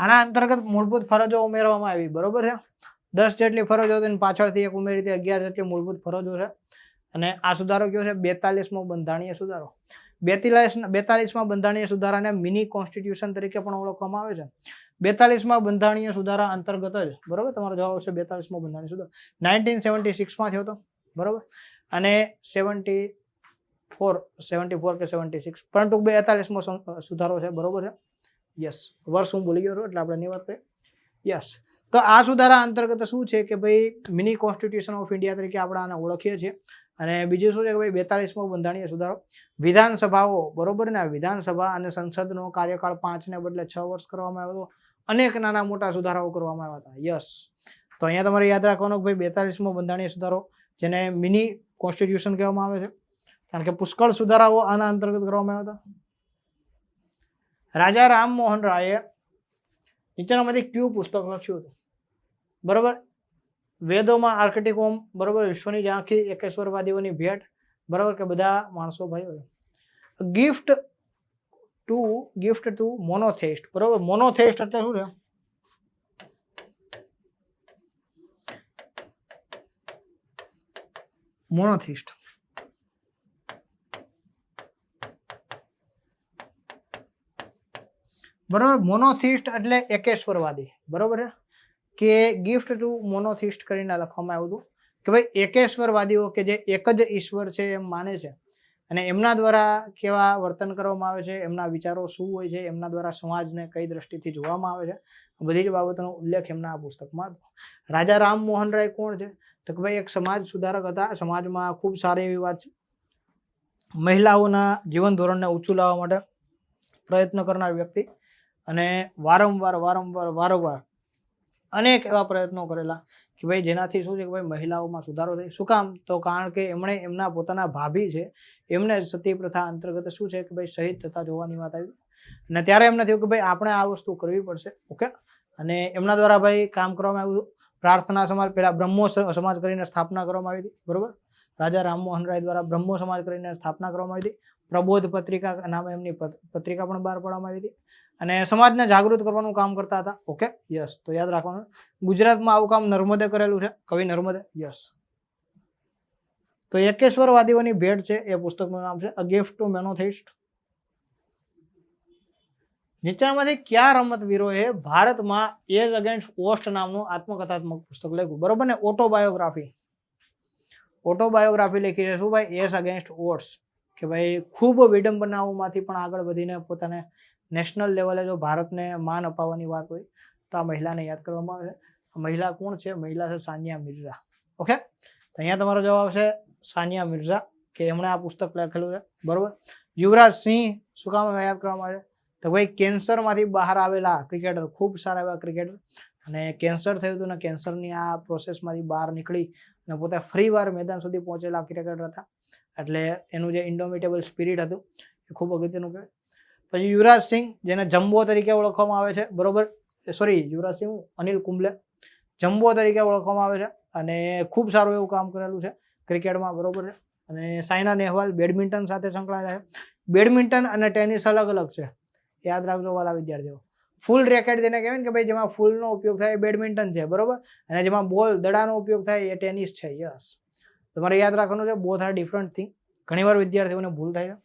આના અંતર્ગત મૂળભૂત ફરજો ઉમેરવામાં આવી, બરોબર છે. 10 જેટલી ફરજો હતી અને પાછળથી એક ઉમેરી હતી 11 જેટલી મૂળભૂત ફરજો છે. અને આ સુધારો કયો છે? 42મો બંધારણીય સુધારો. 42માં બંધારણીય સુધારાને મિની કોન્સ્ટિટ્યુશન તરીકે પણ ઓળખવામાં આવે છે. 42માં બંધારણીય સુધારા અંતર્ગત જ, બરોબર, તમારો જવાબ આવશે 42મો બંધારણીય સુધારો 1976માં થયો હતો, બરોબર, અને 74 કે 76, પરંતુ 42મો સુધારો છે, બરોબર છે. યસ, વર્ષ હું ભૂલી ગયો છું એટલે આપણે એની વાત કરીએ. યસ, તો આ સુધારા અંતર્ગત શું છે કે ભાઈ મિની કોન્સ્ટિટ્યુશન ઓફ ઇન્ડિયા તરીકે આપણે આને ઓળખીએ છીએ. અને બીજું શું છે કે ભાઈ 42મો બંધારણીય સુધારો વિધાનસભાઓ, બરોબર ને, વિધાનસભા અને સંસદનો કાર્યકાળ 5 ને બદલે 6 વર્ષ કરવામાં આવ્યો હતો. અનેક નાના મોટા સુધારાઓ કરવામાં આવ્યા હતા. યસ, તો અહીંયા તમારે યાદ રાખવાનું કે ભાઈ 42મો બંધારણીય સુધારો, જેને મિની કોન્સ્ટિટ્યુશન કહેવામાં આવે છે, કારણ કે પુષ્કળ સુધારાઓ આના અંતર્ગત કરવામાં આવ્યા હતા. રાજા રામમોહન રાયે નીચેનામાંથી કયું પુસ્તક લખ્યું હતું? બરોબર, વેદોમાં આર્કટિક હોમ, બરોબર, વિશ્વની ઝાંખી, એકેશ્વરવાદીઓની ભેટ, બરોબર, કે બધા માણસો ભાઈઓ. ગિફ્ટ ટુ મોનોથેઇસ્ટ, બરોબર. મોનોથેઇસ્ટ એટલે શું છે? મોનોથિસ્ટ, બરોબર. મોનોથિસ્ટ એટલે એકેશ્વરવાદી, બરોબર છે. કે ગિફ્ટ ટુ મોનોથિસ્ટ કરીને લખવામાં આવ્યું હતું કે ભાઈ એકેશ્વરવાદીઓ કે જે એક જ ઈશ્વર છે એમ માને છે, અને એમના દ્વારા કેવા વર્તન કરવામાં આવે છે, એમના વિચારો શું હોય છે, એમના દ્વારા સમાજને કઈ દ્રષ્ટિથી જોવામાં આવે છે, બધી જ બાબતોનો ઉલ્લેખ એમના આ પુસ્તકમાં હતો. રાજા રામમોહન રાય કોણ છે? તો કે ભાઈ એક સમાજ સુધારક હતા. સમાજમાં ખૂબ સારી એવી વાત છે, મહિલાઓના જીવન ધોરણને ઊંચું લાવવા માટે પ્રયત્ન કરનાર વ્યક્તિ, અને વારંવાર અનેક એવા પ્રયત્નો કરેલા કે ભાઈ જેનાથી શું છે કે ભાઈ મહિલાઓમાં સુધારો થાય. શું કામ? તો કારણ કે એમણે એમના પોતાના ભાભી છે એમને સતી પ્રથા અંતર્ગત શું છે કે ભાઈ શહીદ થતા જોવાની વાત આવી, અને ત્યારે એમને થયું કે ભાઈ આપણે આ વસ્તુ કરવી પડશે. ઓકે, અને એમના દ્વારા ભાઈ કામ કરવામાં આવ્યું. પ્રાર્થના સમાજ, પહેલા બ્રહ્મો સમાજ કરીને સ્થાપના કરવામાં આવી હતી, બરોબર. રાજા રામમોહન રાય દ્વારા બ્રહ્મો સમાજ કરીને સ્થાપના કરવામાં આવી હતી. પ્રબોધ પત્રિકા નામે એમની પત્રિકા પણ બહાર પાડવામાં આવી હતી, અને સમાજને જાગૃત કરવાનું કામ કરતા હતા. ઓકે, યસ, તો યાદ રાખવાનું. ગુજરાતમાં આવું કામ નર્મદે કરેલું છે, કવિ નર્મદે. યસ, તો એકેશ્વરવાદીઓની ભેટ છે એ પુસ્તકનું નામ છે, અ ગિફ્ટ ટુ મોનોથિસ્ટ. નીચેનામાંથી કયા રમતવીરોએ ભારતમાં એજ અગેન્સ્ટ ઓસ્ટ નામનું આત્મકથાત્મક પુસ્તક લખ્યું? બરોબર ને, ઓટોબાયોગ્રાફી લખી છે. શું ભાઈ? એજ અગેન્સ્ટ ઓસ્ટ, કે ભાઈ ખૂબ વિડંબનાઓમાંથી પણ આગળ વધીને પોતાને નેશનલ લેવલે જો ભારતને માન અપાવવાની વાત હોય તો આ મહિલાને યાદ કરવામાં આવે છે. મહિલા કોણ છે? મહિલા છે સાનિયા મિર્ઝા. ઓકે, તો અહીંયા તમારો જવાબ આવશે સાનિયા મિર્ઝા, કે એમણે આ પુસ્તક લખેલું છે, બરોબર. યુવરાજ સિંહ શું કામ યાદ કરવામાં આવે? તો ભાઈ કેન્સરમાંથી બહાર આવેલા ક્રિકેટર, ખૂબ સારા એવા ક્રિકેટર, અને કેન્સર થયું હતું ને કેન્સરની આ પ્રોસેસમાંથી બહાર નીકળી અને પોતે ફરીવાર મેદાન સુધી પહોંચેલા ક્રિકેટર હતા, એટલે એનું જે ઇન્ડોમિટેબલ સ્પિરિટ હતું એ ખૂબ અગત્યનું કહેવાય. પછી યુવરાજ સિંહ, જેને જમ્બો તરીકે ઓળખવામાં આવે છે, બરોબર, સોરી, યુવરાજ સિંહ, અનિલ કુંબલે, જમ્બો તરીકે ઓળખવામાં આવે છે, અને ખૂબ સારું એવું કામ કરેલું છે ક્રિકેટમાં, બરોબર છે. અને સાયના નેહવાલ બેડમિન્ટન સાથે સંકળાયેલા છે. બેડમિન્ટન અને ટેનિસ અલગ અલગ છે, યાદ રાખજો વાલા વિદ્યાર્થીઓ. ફૂલ રેકેટ જેને કહેવાય ને કે ભાઈ જેમાં ફૂલનો ઉપયોગ થાય એ બેડમિન્ટન છે, બરોબર, અને જેમાં બોલ દડાનો ઉપયોગ થાય એ ટેનિસ છે. યસ, તમારે યાદ રાખવાનું છે, બોથ આર ડિફરન્ટ થિંગ. ઘણીવાર વિદ્યાર્થીઓને ભૂલ થાય છે.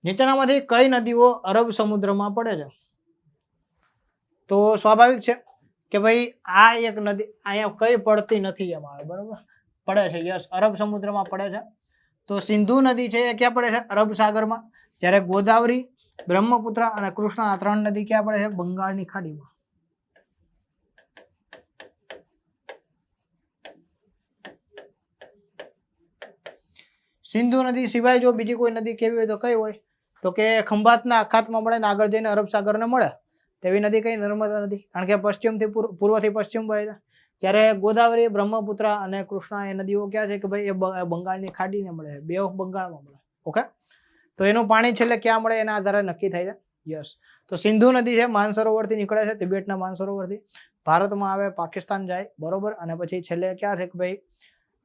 નીચેનામાંથી કઈ નદીઓ અરબ સમુદ્રમાં પડે છે? તો સ્વાભાવિક છે કે ભાઈ આ એક નદી અહીંયા કઈ પડતી નથી એમાં, બરોબર, પડે છે. યસ, અરબ સમુદ્રમાં પડે છે. તો સિંધુ નદી છે એ ક્યાં પડે છે? અરબ સાગરમાં. જ્યારે ગોદાવરી, બ્રહ્મપુત્ર અને કૃષ્ણ, આ 3 નદી ક્યાં પડે છે? બંગાળની ખાડીમાં. સિંધુ નદી સિવાય જો બીજી કોઈ નદી કેવી હોય તો કઈ હોય? તો કે ખંભાતના અખાતમાં મળે ને આગળ જઈને અરબ સાગરને મળે તેવી નદી કઈ? નર્મદા નદી, કારણ કે પશ્ચિમથી પૂર્વથી પશ્ચિમ વહે છે. ત્યારે ગોદાવરી, બ્રહ્મપુત્ર અને કૃષ્ણા એ નદીઓ ક્યાં છે કે ભાઈ એ બંગાળની ખાડીને મળે, બે ઓફ બંગાળમાં મળે. ઓકે, તો એનું પાણી છેલ્લે ક્યાં મળે એના આધારે નક્કી થાય છે. યસ, તો સિંધુ નદી છે માનસરોવરથી નીકળે છે, તિબેટના માનસરોવરથી ભારતમાં આવે, પાકિસ્તાન જાય, બરોબર, અને પછી છેલ્લે ક્યાં છે કે ભાઈ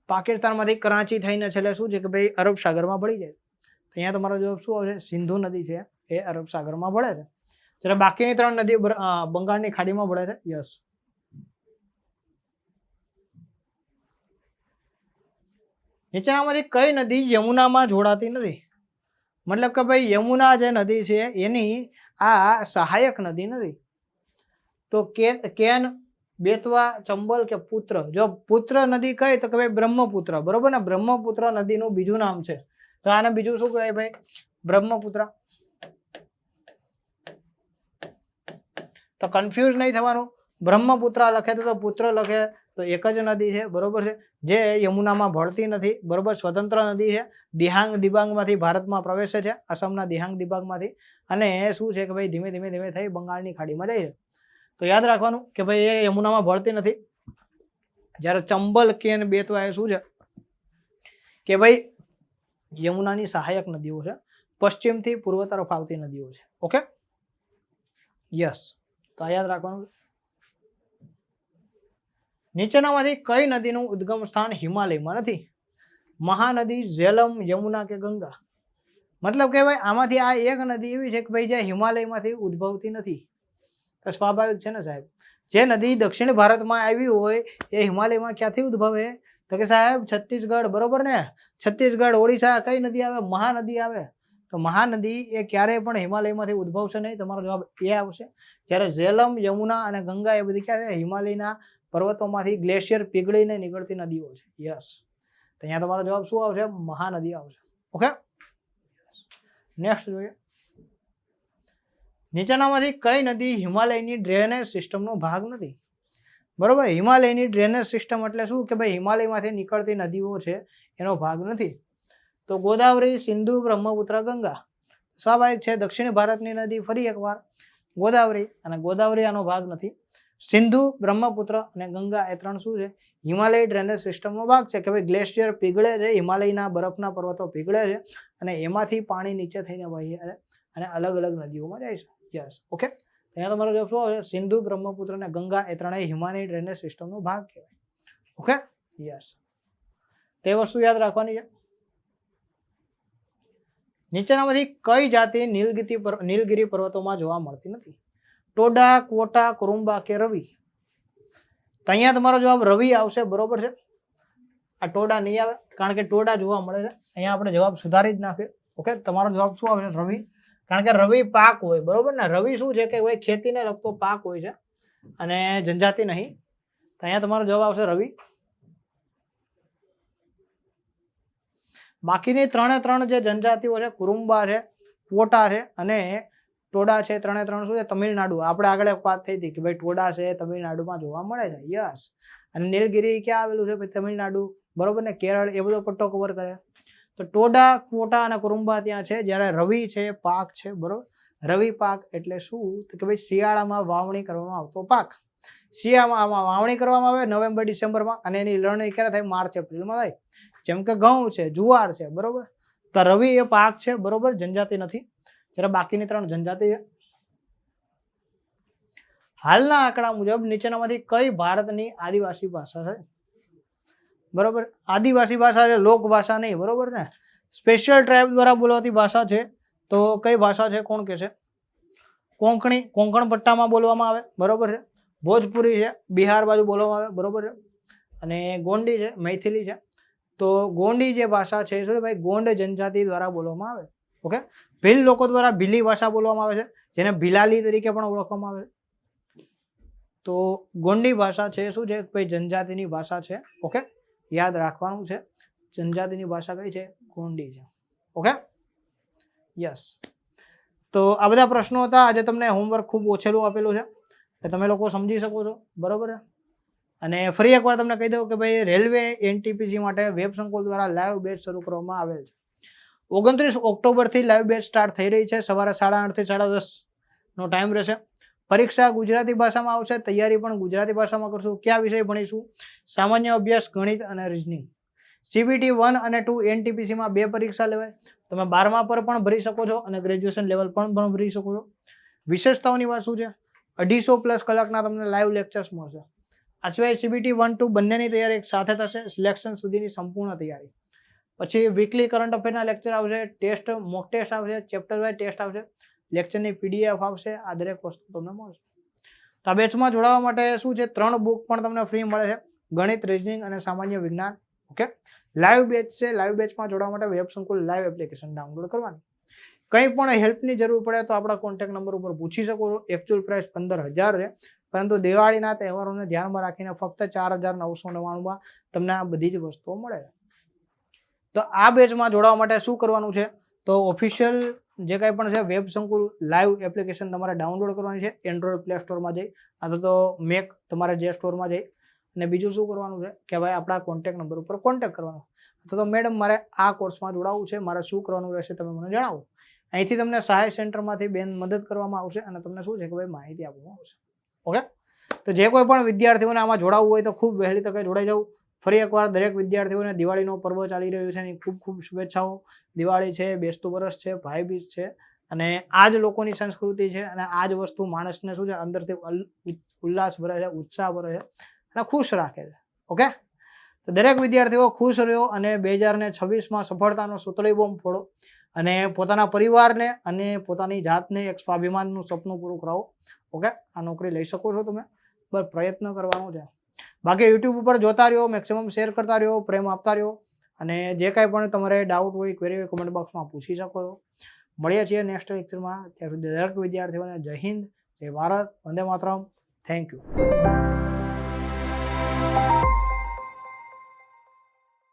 પાકિસ્તાનમાંથી કરાચી થઈને છેલ્લે શું છે કે ભાઈ અરબ સાગરમાં ભળી જાય. તો અહીંયા તમારો જવાબ શું આવશે? સિંધુ નદી છે એ અરબ સાગરમાં ભળે છે, જ્યારે બાકીની 3 નદી બંગાળની ખાડીમાં ભળે છે. યસ, નીચેનામાંથી કઈ નદી યમુનામાં જોડાતી નથી? મતલબ કે ભાઈ યમુના જે નદી છે એની આ સહાયક નદી નથી. તો કેન, બેતવા, ચંબલ કે પુત્ર? જો પુત્ર નદી કઈ તો કે ભાઈ બ્રહ્મપુત્ર, બરોબર ને? બ્રહ્મપુત્ર નદીનું બીજું નામ છે. તો આને બીજું શું કહેવાય ભાઈ? બ્રહ્મપુત્ર. તો કન્ફ્યુઝ નહીં થવાનું. બ્રહ્મપુત્ર લખે તો પુત્ર લખે તો એક જ નદી છે, બરોબર છે, જે યમુનામાં ભળતી નથી, બરોબર. સ્વતંત્ર નદી છે, દિહાંગ દિબાંગમાંથી ભારતમાં પ્રવેશે છે, આસામના દિહાંગ દિબાંગમાંથી. અને શું છે કે ભાઈ ધીમે ધીમે ધીમે થઈ બંગાળની ખાડીમાં જાય છે. તો યાદ રાખવાનું કે ભાઈ એ યમુનામાં ભળતી નથી. જ્યારે ચંબલ, કેન, બેતવા એ શું છે કે ભાઈ યમુનાની સહાયક નદીઓ છે, પશ્ચિમથી પૂર્વ તરફ આવતી નદીઓ છે. Okay, yes. તો આ યાદ રાખવાનું. નીચેનામાંથી કઈ નદીનું ઉદ્ગમ સ્થાન હિમાલયમાં નથી? મહાનદી, ઝેલમ, યમુના કે ગંગા? મતલબ કે ભાઈ આમાંથી આ એક નદી એવી છે કે ભાઈ જે હિમાલયમાંથી ઉદ્ભવતી નથી. તો સ્વાભાવિક છે ને સાહેબ, જે નદી દક્ષિણ ભારતમાં આવી હોય એ હિમાલયમાં ક્યાંથી ઉદ્ભવે? તો કે સાહેબ છત્તીસગઢ, બરોબર ને? છત્તીસગઢ, ઓડિશા કઈ નદી આવે? મહાનદી આવે. તો મહાનદી એ ક્યારેય પણ હિમાલયમાંથી ઉદ્ભવશે નહીં. તમારો જવાબ એ આવશે. જ્યારે ઝેલમ, યમુના અને ગંગા એ બધી ક્યારે? હિમાલયના પર્વતોમાંથી ગ્લેશિયર પીગળીને નીકળતી નદીઓ છે. યસ. તો અહીંયા તમારો જવાબ શું આવશે? મહાનદી આવશે. ઓકે, નેક્સ્ટ જોઈએ. નીચેનામાંથી કઈ નદી હિમાલયની ડ્રેનેજ સિસ્ટમનો ભાગ નથી? બરોબર, હિમાલયની ડ્રેનેજ સિસ્ટમ એટલે શું કે ભાઈ હિમાલયમાંથી નીકળતી નદીઓ છે એનો ભાગ નથી. તો ગોદાવરી, સિંધુ, બ્રહ્મપુત્ર, ગંગા? સ્વાભાવિક છે, દક્ષિણ ભારતની નદી ફરી એકવાર ગોદાવરી, અને ગોદાવરી આનો ભાગ નથી. સિંધુ, બ્રહ્મપુત્ર અને ગંગા એ ત્રણ શું છે? હિમાલય ડ્રેનેજ સિસ્ટમનો ભાગ છે કે ભાઈ ગ્લેશિયર પીગળે છે, હિમાલયના બરફના પર્વતો પીગળે છે અને એમાંથી પાણી નીચે થઈને વહી અને અલગ અલગ નદીઓમાં જાય છે. યસ. ઓકે, અહીંયા તમારો જવાબ શું આવશે? સિંધુ, બ્રહ્મપુત્ર અને ગંગા એ ત્રણેય હિમાલય ડ્રેનેજ સિસ્ટમનો ભાગ કહેવાય. Okay, yes. તે વસ્તુ યાદ રાખવાની છે. નીચેનામાંથી કઈ જાતિ નીલગિરી પર્વતોમાં જોવા મળતી નથી? ટોડા, ક્વોટા, કુરુમ્બા કે રવિ? તો અહીંયા તમારો જવાબ રવિ આવશે, બરોબર છે. આ ટોડા નહીં આવે કારણ કે ટોડા જોવા મળે છે. અહીંયા આપણે જવાબ સુધારી જ નાખીએ. ઓકે, તમારો જવાબ શું આવશે? રવિ. કારણ કે રવિ પાક હોય, બરોબર ને? રવિ શું છે કે ભાઈ ખેતીને લગતો પાક હોય છે અને જનજાતિ નહીં. તો અહીંયા તમારો જવાબ આવશે રવિ. બાકીની ત્રણે જે જનજાતિઓ છે, કુરુમ્બા છે, ક્વોટા છે અને ટોડા છે, ત્રણે ત્રણ શું છે? તમિલનાડુ. આપણે આગળ એક વાત થઈ હતી કે ભાઈ ટોડા છે તમિલનાડુમાં જોવા મળે છે. યસ. અને નીલગિરી ક્યાં આવેલું છે? ભાઈ તમિલનાડુ, બરોબર ને? કેરળ, એ બધો પટ્ટો કવર કરે. તો ટોડા, ક્વોટા અને કુરુમ્બા ત્યાં છે. જ્યારે રવિ છે પાક છે, બરોબર. રવિ પાક એટલે શું? તો કે ભાઈ શિયાળામાં વાવણી કરવામાં આવતો પાક. શિયાળામાં વાવણી કરવામાં આવે નવેમ્બર ડિસેમ્બરમાં અને એની લણણી ક્યારે થાય? માર્ચ એપ્રિલમાં થાય. જેમ કે ઘઉં છે, જુવાર છે, બરોબર. તો રવિ એ પાક છે, બરોબર, જનજાતિ નથી. જ્યારે બાકીની ત્રણ જનજાતિ છે. હાલના આંકડા મુજબ નીચેનામાંથી કઈ ભારતની આદિવાસી ભાષા છે? બરોબર, આદિવાસી ભાષા છે, લોક ભાષા નહીં, બરોબર ને? સ્પેશિયલ ટ્રાઇબ દ્વારા બોલાતી ભાષા છે. તો કઈ ભાષા છે? કોણ કે છે? કોંકણી, કોંકણ પટ્ટામાં બોલવામાં આવે, બરોબર છે. ભોજપુરી છે, બિહાર બાજુ બોલવામાં આવે, બરોબર છે. અને ગોંડી છે, મૈથિલી છે. તો ગોંડી જે ભાષા છે શું ભાઈ? ગોંડ જનજાતિ દ્વારા બોલવામાં આવે. ઓકે, ભીલ લોકો દ્વારા ભીલી ભાષા બોલવામાં આવે છે, જેને ભીલાલી તરીકે પણ ઓળખવામાં આવે છે. તો ગોંડી ભાષા છે શું છે ભાઈ? જનજાતિની ભાષા છે. ઓકે, યાદ રાખવાનું છે. જનજાતિની ભાષા કઈ છે? ગોંડી છે. Okay, yes. તો આ બધા પ્રશ્નો હતા. આજે તમને હોમવર્ક ખૂબ ઓછેલું આપેલું છે એટલે તમે લોકો સમજી શકો છો, બરોબર. અને ફરી એકવાર તમને કહી દઉં કે ભાઈ રેલવે એનટીપીસી માટે વેબ સંકુલ દ્વારા લાઈવ બેચ શરૂ કરવામાં આવેલ છે. 29 ઓક્ટોબરથી લાઈવ બેચ સ્ટાર્ટ થઈ રહી છે. સવારે 8:30 થી 10:30 નો ટાઈમ રહેશે. પરીક્ષા ગુજરાતી ભાષામાં આવશે. તૈયારી પણ ગુજરાતી ભાષામાં કરશું. કયા વિષય ભણીશું? સામાન્ય અભ્યાસ, ગણિત અને રીઝનિંગ. CBT 1 અને 2 એનટીપીસીમાં 2 પરીક્ષા લેવાય. તમે 12મા પર પણ ભરી શકો છો અને ગ્રેજ્યુએશન લેવલ પણ ભરી શકો છો. વિશેષતાઓની વાત શું છે? 250+ કલાકના તમને લાઈવ લેક્ચર્સ મળશે. આ સિવાય CBT 1, 2 બંનેની તૈયારી એક સાથે થશે. સિલેક્શન સુધીની સંપૂર્ણ તૈયારી. પછી વીકલી કરંટ અફેરના લેક્ચર આવશે, ટેસ્ટ, મોક ટેસ્ટ આવશે, ચેપ્ટર વાઇઝ ટેસ્ટ આવશે, લેક્ચરની PDF આવશે. આ દરેક વસ્તુ તમને મળશે. તો આ બેચમાં જોડાવા માટે શું છે? 3 બુક પણ તમને ફ્રી મળે છે. ગણિત, રીઝનિંગ અને સામાન્ય વિજ્ઞાન. ઓકે, લાઈવ બેચ છે. લાઈવ બેચમાં જોડાવા માટે વેબ સંકુલ લાઈવ એપ્લિકેશન ડાઉનલોડ કરવાની. કંઈ પણ હેલ્પની જરૂર પડે તો આપણા કોન્ટેક્ટ નંબર ઉપર પૂછી શકો છો. એકચ્યુઅલ પ્રાઇસ 15,000 છે, પરંતુ દિવાળીના તહેવારોને ધ્યાનમાં રાખીને ફક્ત 4,999માં તમને આ બધી જ વસ્તુઓ મળે. તો આ બેચમાં જોડાવા માટે શું કરવાનું છે? તો ઓફિશિયલ જે કાંઈ પણ છે વેબ સંકુલ લાઈવ એપ્લિકેશન તમારે ડાઉનલોડ કરવાની છે એન્ડ્રોઈડ પ્લે સ્ટોરમાં જઈ, અથવા તો મેક તમારે જે સ્ટોરમાં જઈ. અને બીજું શું કરવાનું છે કે ભાઈ આપણા કોન્ટેક્ટ નંબર ઉપર કોન્ટેક્ટ કરવાનો, અથવા તો મેડમ મારે આ કોર્સમાં જોડાવવું છે, મારે શું કરવાનું રહેશે તમે મને જણાવો. અહીંથી તમને સહાય સેન્ટરમાંથી બેન મદદ કરવામાં આવશે અને તમને શું છે કે ભાઈ માહિતી આપવામાં આવશે. ઓકે, તો જે કોઈ પણ વિદ્યાર્થીઓને આમાં જોડાવવું હોય તો ખૂબ વહેલી તકે જોડાઈ જાવ. ફરી એકવાર દરેક વિદ્યાર્થીઓને દિવાળીનો પર્વ ચાલી રહ્યું છે એની ખૂબ ખૂબ શુભેચ્છાઓ. દિવાળી છે, બેસતું વરસ છે, ભાઈબીજ છે, અને આ જ લોકોની સંસ્કૃતિ છે, અને આ જ વસ્તુ માણસને શું છે અંદરથી ઉલ્લાસ ભરે છે, ઉત્સાહ ભરે છે અને ખુશ રાખે છે. ઓકે, તો દરેક વિદ્યાર્થીઓ ખુશ રહ્યો અને 2026માં સફળતાનો સુતળી બોમ્બ ફોડો અને પોતાના પરિવારને અને પોતાની જાતને એક સ્વાભિમાનનું સપનું પૂરું કરાવો. ઓકે, આ નોકરી લઈ શકો છો તમે, બસ પ્રયત્ન કરવાનો છે. બાકી યુટ્યુબ ઉપર જોતા રહ્યો, મેક્સિમમ શેર કરતા રહ્યો, પ્રેમ આપતા રહ્યો, અને જે કાંઈ પણ તમારે ડાઉટ હોય, ક્વેરી હોય, કમેન્ટ બોક્સમાં પૂછી શકો છો. મળીએ છીએ નેક્સ્ટ લેક્ચરમાં. ત્યાં સુધી દરેક વિદ્યાર્થીઓને જય હિન્દ, જય ભારત, વંદે માતરમ. Thank you.